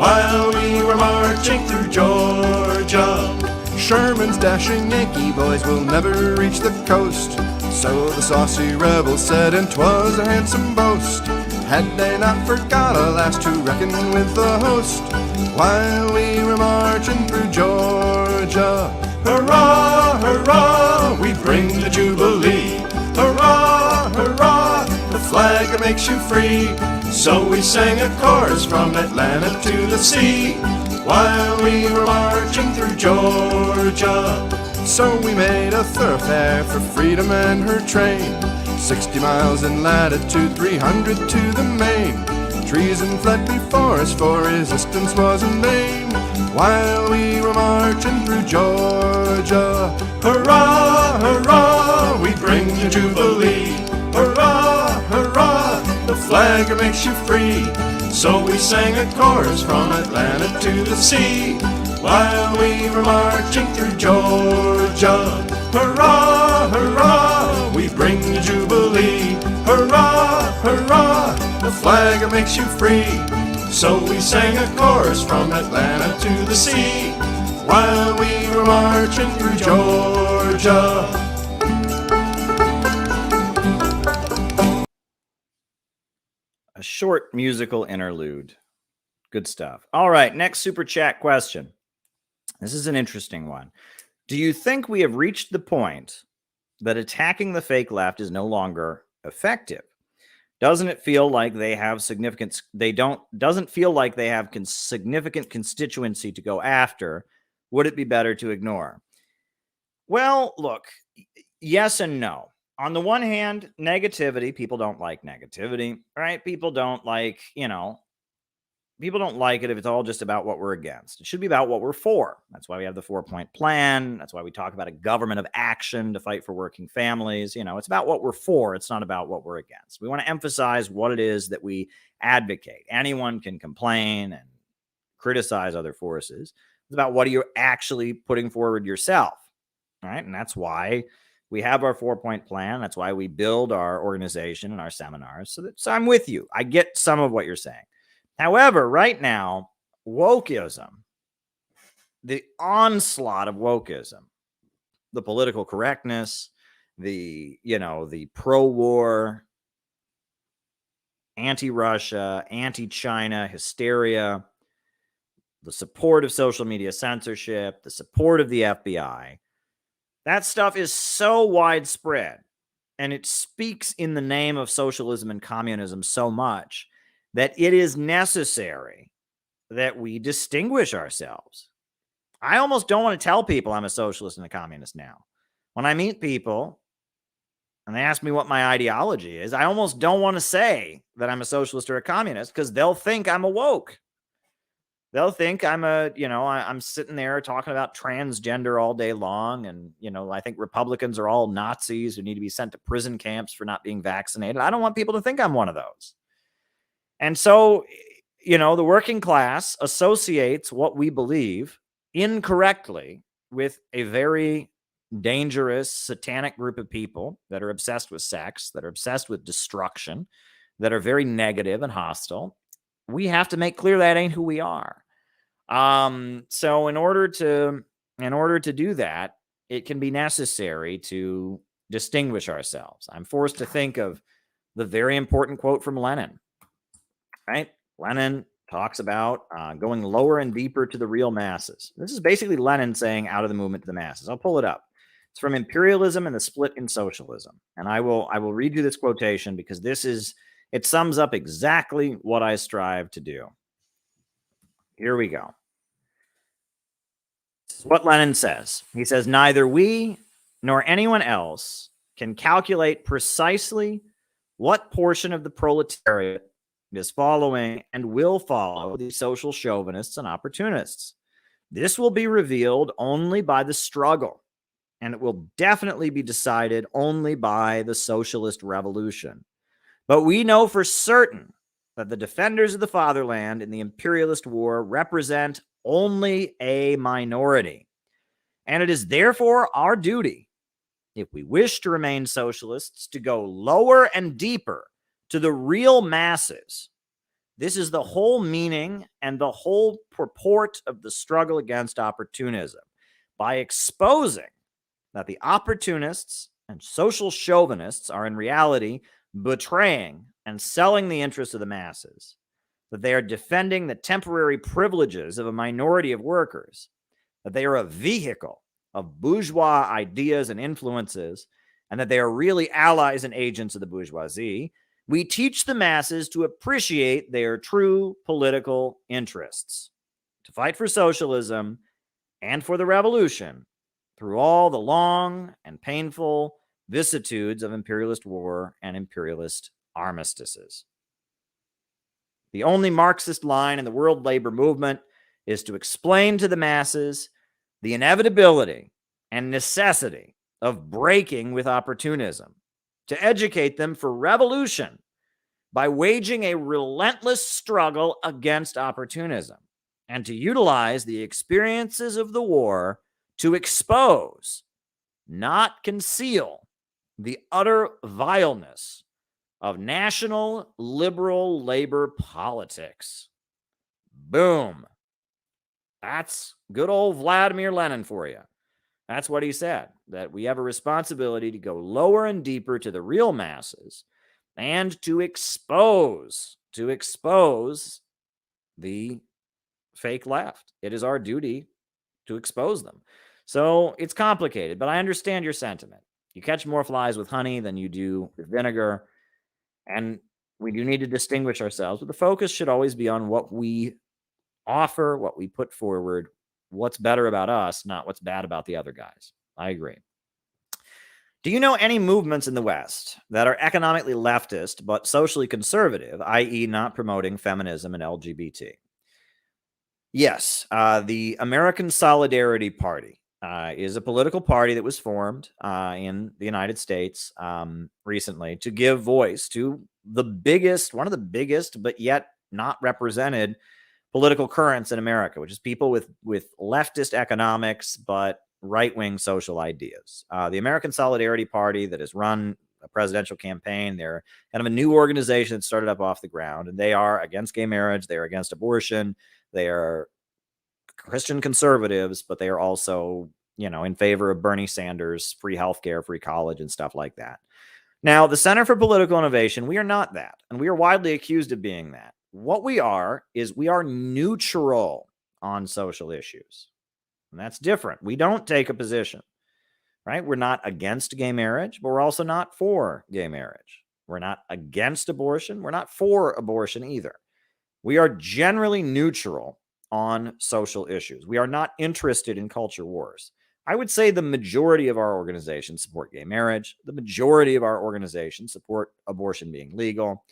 while we were marching through Georgia. Sherman's dashing Yankee boys will never reach the coast, so the saucy rebels said, and 'twas a handsome boast. Had they not forgot a last to reckon with the host, while we were marching through Georgia. Hurrah, hurrah, we bring the Jubilee. Hurrah, hurrah, the flag that makes you free. So we sang a chorus from Atlanta to the sea, while we were marching through Georgia. So we made a thoroughfare for freedom and her train, 60 miles in latitude, 300 to the main. Treason fled before us, for resistance was in vain, while we were marching through Georgia. Hurrah, hurrah, we bring the Jubilee. Hurrah, hurrah, the flag that makes you free. So we sang a chorus from Atlanta to the sea, while we were marching through Georgia. Hurrah, hurrah, we bring the Jubilee. Hurrah, hurrah, the flag that makes you free. So we sang a chorus from Atlanta to the sea, while we were marching through Georgia. A short musical interlude. Good stuff. All right, next super chat question. This is an interesting one. Do you think we have reached the point that attacking the fake left is no longer effective? Doesn't it feel like they have significant constituency to go after? Would it be better to ignore? Well, look, yes and no. On the one hand, negativity, people don't like negativity, right? People don't like it if it's all just about what we're against. It should be about what we're for. That's why we have the 4-point plan. That's why we talk about a government of action to fight for working families. It's about what we're for. It's not about what we're against. We want to emphasize what it is that we advocate. Anyone can complain and criticize other forces. It's about what are you actually putting forward yourself, right? And that's why we have our 4-point plan. That's why we build our organization and our seminars. So I'm with you. I get some of what you're saying. However, right now, wokeism, the onslaught of wokeism, the political correctness, the pro-war, anti-Russia, anti-China hysteria, the support of social media censorship, the support of the FBI, that stuff is so widespread, and it speaks in the name of socialism and communism so much that it is necessary that we distinguish ourselves. I almost don't want to tell people I'm a socialist and a communist now. When I meet people and they ask me what my ideology is, I almost don't want to say that I'm a socialist or a communist because they'll think I'm a woke. They'll think I'm sitting there talking about transgender all day long. And, I think Republicans are all Nazis who need to be sent to prison camps for not being vaccinated. I don't want people to think I'm one of those. And so, the working class associates what we believe incorrectly with a very dangerous, satanic group of people that are obsessed with sex, that are obsessed with destruction, that are very negative and hostile. We have to make clear that ain't who we are. So in order to do that, it can be necessary to distinguish ourselves. I'm forced to think of the very important quote from Lenin, right? Lenin talks about going lower and deeper to the real masses. This is basically Lenin saying out of the movement to the masses. I'll pull it up. It's from Imperialism and the Split in Socialism. And I will read you this quotation because it sums up exactly what I strive to do. Here we go. This is what Lenin says. He says, neither we nor anyone else can calculate precisely what portion of the proletariat is following and will follow the social chauvinists and opportunists. This will be revealed only by the struggle, and it will definitely be decided only by the socialist revolution. But we know for certain that the defenders of the fatherland in the imperialist war represent only a minority. And it is therefore our duty, if we wish to remain socialists, to go lower and deeper to the real masses, This is the whole meaning and the whole purport of the struggle against opportunism. By exposing that the opportunists and social chauvinists are in reality betraying and selling the interests of the masses, that they are defending the temporary privileges of a minority of workers, that they are a vehicle of bourgeois ideas and influences, and that they are really allies and agents of the bourgeoisie, we teach the masses to appreciate their true political interests, to fight for socialism and for the revolution through all the long and painful vicissitudes of imperialist war and imperialist armistices. The only Marxist line in the world labor movement is to explain to the masses the inevitability and necessity of breaking with opportunism, to educate them for revolution by waging a relentless struggle against opportunism, and to utilize the experiences of the war to expose, not conceal, the utter vileness of national liberal labor politics. Boom. That's good old Vladimir Lenin for you. That's what he said, that we have a responsibility to go lower and deeper to the real masses and to expose the fake left. It is our duty to expose them. So it's complicated, but I understand your sentiment. You catch more flies with honey than you do with vinegar, and we do need to distinguish ourselves, but the focus should always be on what we offer, what we put forward, what's better about us, not what's bad about the other guys. I agree. Do you know any movements in the West that are economically leftist but socially conservative, i.e. not promoting feminism and LGBT? Yes, the American Solidarity Party is a political party that was formed in the United States recently to give voice to one of the biggest, but yet not represented political currents in America, which is people with leftist economics, but right-wing social ideas. The American Solidarity Party that has run a presidential campaign, they're kind of a new organization that started up off the ground, and they are against gay marriage, they are against abortion, they are Christian conservatives, but they are also, in favor of Bernie Sanders, free healthcare, free college, and stuff like that. Now, the Center for Political Innovation, we are not that, and we are widely accused of being that. What we are is we are neutral on social issues, and that's different. We don't take a position, right? We're not against gay marriage, but we're also not for gay marriage. We're not against abortion. We're not for abortion either. We are generally neutral on social issues. We are not interested in culture wars. I would say the majority of our organizations support gay marriage. The majority of our organizations support abortion being legal.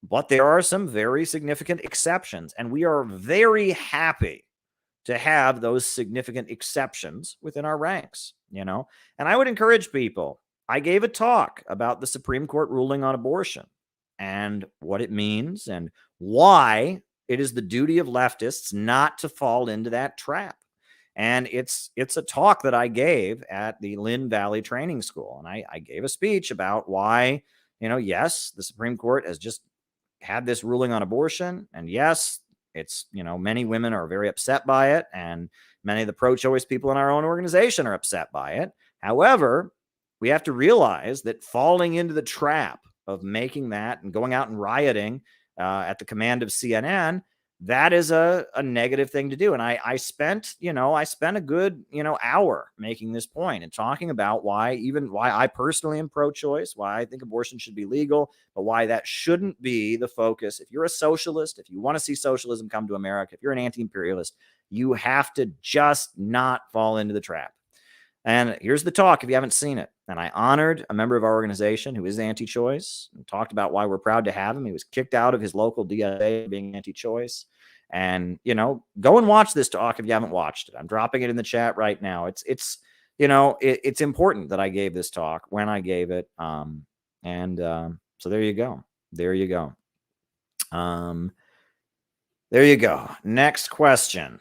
But there are some very significant exceptions, and we are very happy to have those significant exceptions within our ranks, And I would encourage people. I gave a talk about the Supreme Court ruling on abortion and what it means and why it is the duty of leftists not to fall into that trap. And it's a talk that I gave at the Lynn Valley Training School. And I gave a speech about why, yes, the Supreme Court has just had this ruling on abortion. And yes, it's, many women are very upset by it. And many of the pro-choice people in our own organization are upset by it. However, we have to realize that falling into the trap of making that and going out and rioting at the command of CNN, that is a negative thing to do. And I spent a good, hour making this point and talking about why I personally am pro-choice, why I think abortion should be legal, but why that shouldn't be the focus. If you're a socialist, if you want to see socialism come to America, if you're an anti-imperialist, you have to just not fall into the trap. And here's the talk if you haven't seen it. And I honored a member of our organization who is anti-choice and talked about why we're proud to have him. He was kicked out of his local DSA for being anti-choice. And, go and watch this talk if you haven't watched it. I'm dropping it in the chat right now. It's important that I gave this talk when I gave it. So there you go. There you go. Next question.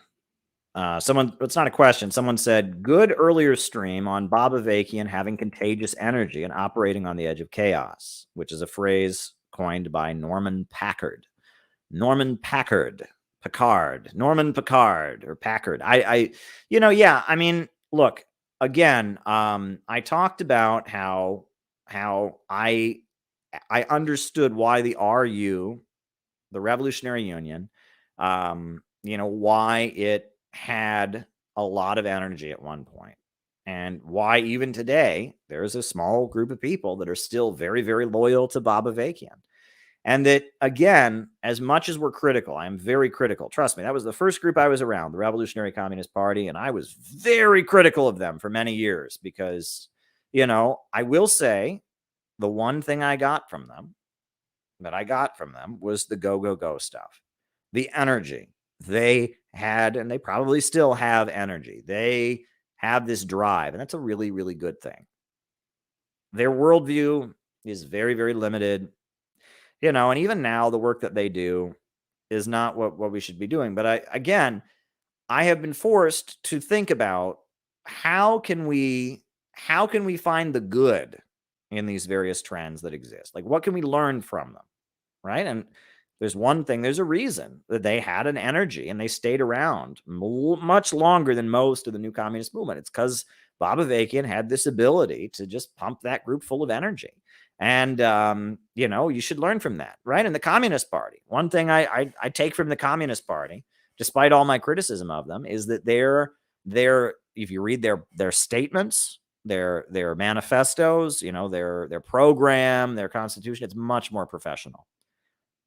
It's not a question. Someone said, good earlier stream on Bob Avakian having contagious energy and operating on the edge of chaos, which is a phrase coined by Norman Packard. Norman Norman Picard or Packard. Yeah, I mean, look, again, I talked about how I understood why the RU, the Revolutionary Union, why it had a lot of energy at one point, and why even today there's a small group of people that are still very, very loyal to Bob Avakian. And that, again, as much as we're critical, I'm very critical. Trust me, that was the first group I was around, the Revolutionary Communist Party, and I was very critical of them for many years because, I will say the one thing I got from them was the go, go, go stuff, the energy. They had, and they probably still have energy. They have this drive, and that's a really, really good thing. Their worldview is very, very limited. And even now the work that they do is not what we should be doing. But I have been forced to think about how can we find the good in these various trends that exist? Like, what can we learn from them? Right. And there's a reason that they had an energy and they stayed around much longer than most of the new communist movement. It's because Bob Avakian had this ability to just pump that group full of energy. And, you should learn from that, right? And the Communist Party, one thing I take from the Communist Party, despite all my criticism of them, is that they're if you read their statements, their manifestos, their program, their constitution, it's much more professional.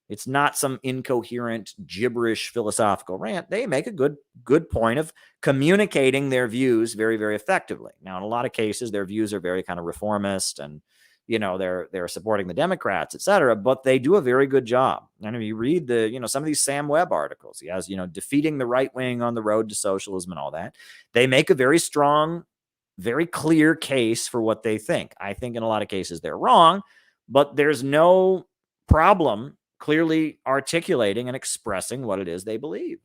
It's not some incoherent, gibberish philosophical rant. They make a good point of communicating their views very, very effectively. Now, in a lot of cases, their views are very kind of reformist and, they're supporting the Democrats, et cetera, but they do a very good job. And if you read some of these Sam Webb articles, he has, defeating the right wing on the road to socialism and all that, they make a very strong, very clear case for what they think. I think in a lot of cases they're wrong, but there's no problem clearly articulating and expressing what it is they believe.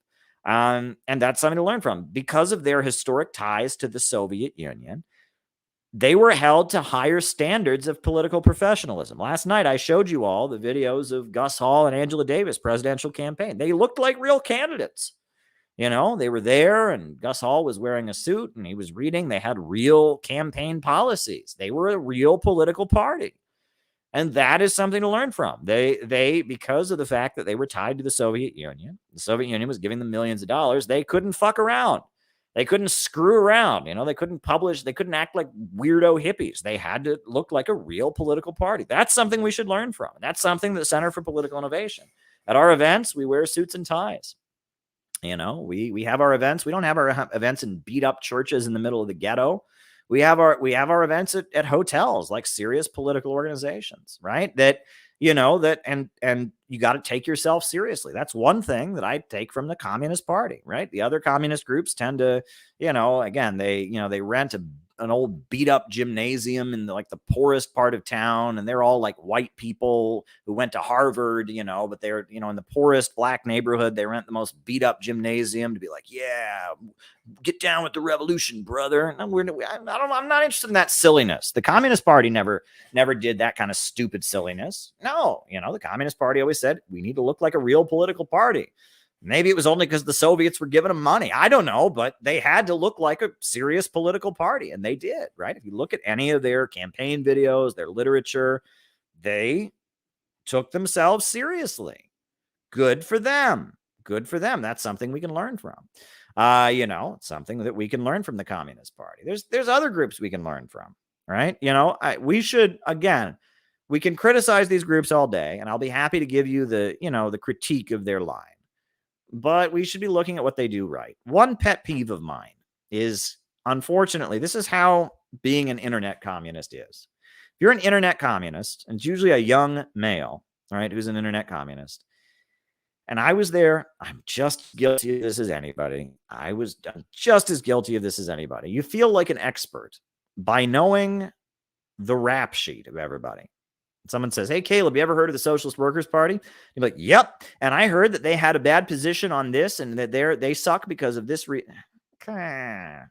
And that's something to learn from. Because of their historic ties to the Soviet Union, they were held to higher standards of political professionalism. Last night, I showed you all the videos of Gus Hall and Angela Davis presidential campaign. They looked like real candidates. They were there, and Gus Hall was wearing a suit, and he was reading. They had real campaign policies. They were a real political party. And that is something to learn from. They because of the fact that they were tied to the Soviet Union was giving them millions of dollars. They couldn't fuck around. They couldn't screw around. They couldn't publish. They couldn't act like weirdo hippies. They had to look like a real political party. That's something we should learn from. That's something that the Center for Political Innovation. At our events, we wear suits and ties. We have our events. We don't have our events in beat up churches in the middle of the ghetto. We have our events at hotels, like serious political organizations, right? That, and you got to take yourself seriously. That's one thing that I take from the Communist Party, right? The other communist groups tend to, again, they rent an old beat up gymnasium in the poorest part of town. And they're all like white people who went to Harvard, but they're, in the poorest black neighborhood, they rent the most beat up gymnasium to be like, yeah, get down with the revolution, brother. And I'm not interested in that silliness. The Communist Party never did that kind of stupid silliness. No, the Communist Party always said we need to look like a real political party. Maybe it was only because the Soviets were giving them money. I don't know, but they had to look like a serious political party, and they did, right? If you look at any of their campaign videos, their literature, they took themselves seriously. Good for them. Good for them. That's something we can learn from. Something that we can learn from the Communist Party. There's other groups we can learn from, right? We should, again, we can criticize these groups all day, and I'll be happy to give you the critique of their line. But we should be looking at what they do right. One pet peeve of mine is, unfortunately, this is how being an internet communist is. If you're an internet communist, and it's usually a young male, all right, who's an internet communist, and I was there, I'm just guilty of this as anybody. I'm just as guilty of this as anybody. You feel like an expert by knowing the rap sheet of everybody. Someone says, hey, Caleb, you ever heard of the Socialist Workers Party? You're like, yep. And I heard that they had a bad position on this and that they suck because of this. Not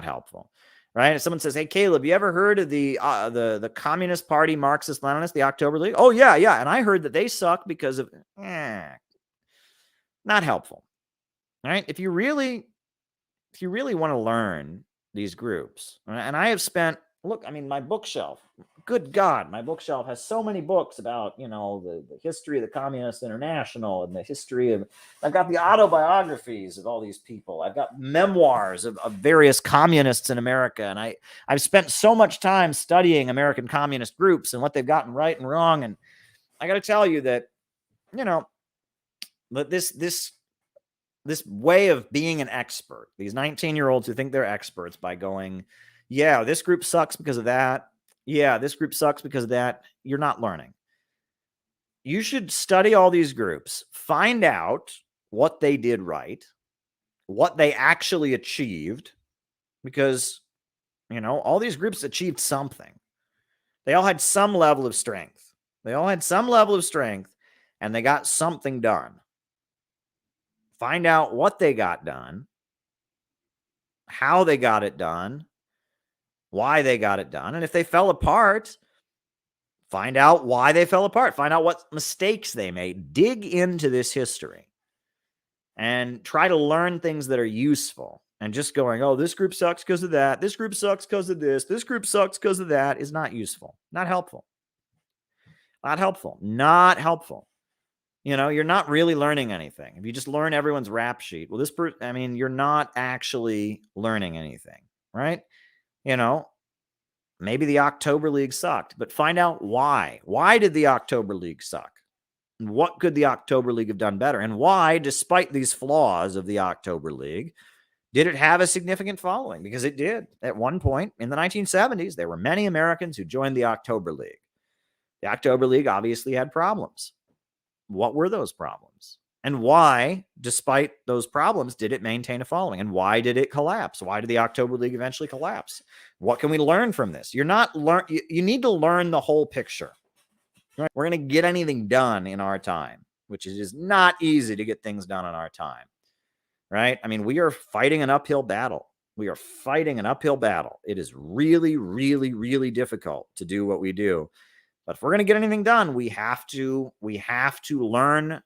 helpful. right? If someone says, "Hey, Caleb, you ever heard of the Communist Party, Marxist Leninist, the October League?" Oh yeah, and I heard that they suck because of not helpful, right? If you really want to learn these groups, and I have spent, look, I mean, my bookshelf, good God, my bookshelf has so many books about, the history of the Communist International and the history of, I've got the autobiographies of all these people. I've got memoirs of various communists in America. And I've spent so much time studying American communist groups and what they've gotten right and wrong. And I got to tell you that, that this way of being an expert, these 19-year-olds who think they're experts by going, yeah, this group sucks because of that. Yeah, this group sucks because of that. You're not learning. You should study all these groups, find out what they did right, what they actually achieved, because, all these groups achieved something. They all had some level of strength. And they got something done. Find out what they got done, how they got it done, why they got it done. And if they fell apart, find out why they fell apart. Find out what mistakes they made. Dig into this history and try to learn things that are useful. And just going, oh, this group sucks because of that. This group sucks because of this. This group sucks because of that is not useful. Not helpful. You're not really learning anything. If you just learn everyone's rap sheet, well, you're not actually learning anything, right? Maybe the October League sucked, but find out why. Why did the October League suck? And what could the October League have done better? And why, despite these flaws of the October League, did it have a significant following? Because it did. At one point in the 1970s, there were many Americans who joined the October League. The October League obviously had problems. What were those problems? And why, despite those problems, did it maintain a following? And why did it collapse? Why did the October League eventually collapse? What can we learn from this? You need to learn the whole picture. Right? We're going to get anything done in our time, which is not easy to get things done in our time. Right? I mean, we are fighting an uphill battle. It is really, really, really difficult to do what we do. But if we're going to get anything done, we have to learn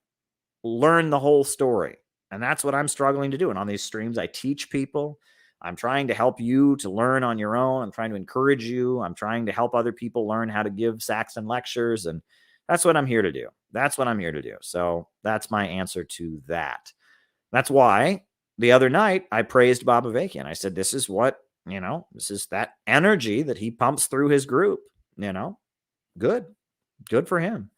the whole story. And that's what I'm struggling to do. And on these streams, I teach people. I'm trying to help you to learn on your own. I'm trying to encourage you. I'm trying to help other people learn how to give Saxon lectures. And that's what I'm here to do. So that's my answer to that. That's why the other night I praised Bob Avakian. I said, this is that energy that he pumps through his group, Good for him,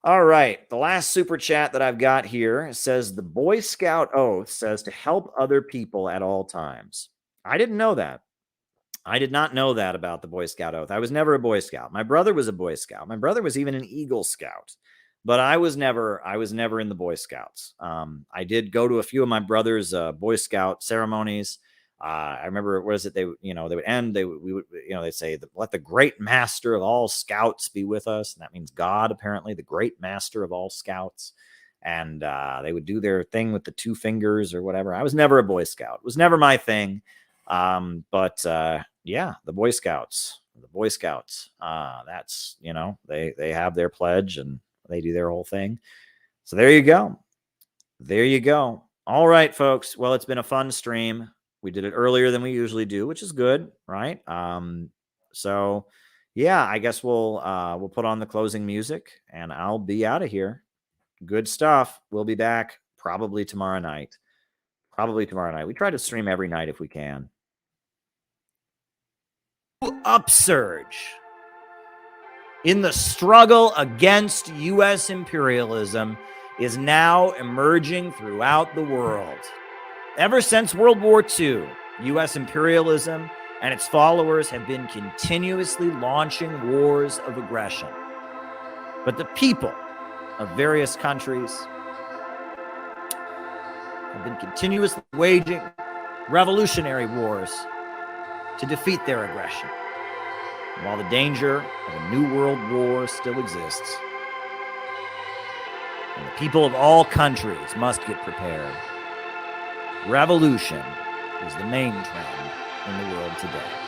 All right. The last super chat that I've got here says the Boy Scout oath says to help other people at all times. I didn't know that. I did not know that about the Boy Scout oath. I was never a Boy Scout. My brother was a Boy Scout. My brother was even an Eagle Scout, but I was never in the Boy Scouts. I did go to a few of my brother's Boy Scout ceremonies. I remember, what is it? They would end. They'd say, "Let the great master of all scouts be with us." And that means God, apparently, the great master of all scouts. And they would do their thing with the two fingers or whatever. I was never a Boy Scout. It was never my thing. But the Boy Scouts. That's, they have their pledge and they do their whole thing. So there you go. All right, folks. Well, it's been a fun stream. We did it earlier than we usually do, which is good, right? So yeah, I guess we'll put on the closing music and I'll be out of here. Good stuff. We'll be back probably tomorrow night. We try to stream every night if we can. Upsurge in the struggle against U.S. imperialism is now emerging throughout the world. Ever since World War II, U.S. imperialism and its followers have been continuously launching wars of aggression. But the people of various countries have been continuously waging revolutionary wars to defeat their aggression. And while the danger of a new world war still exists, and the people of all countries must get prepared, revolution is the main trend in the world today.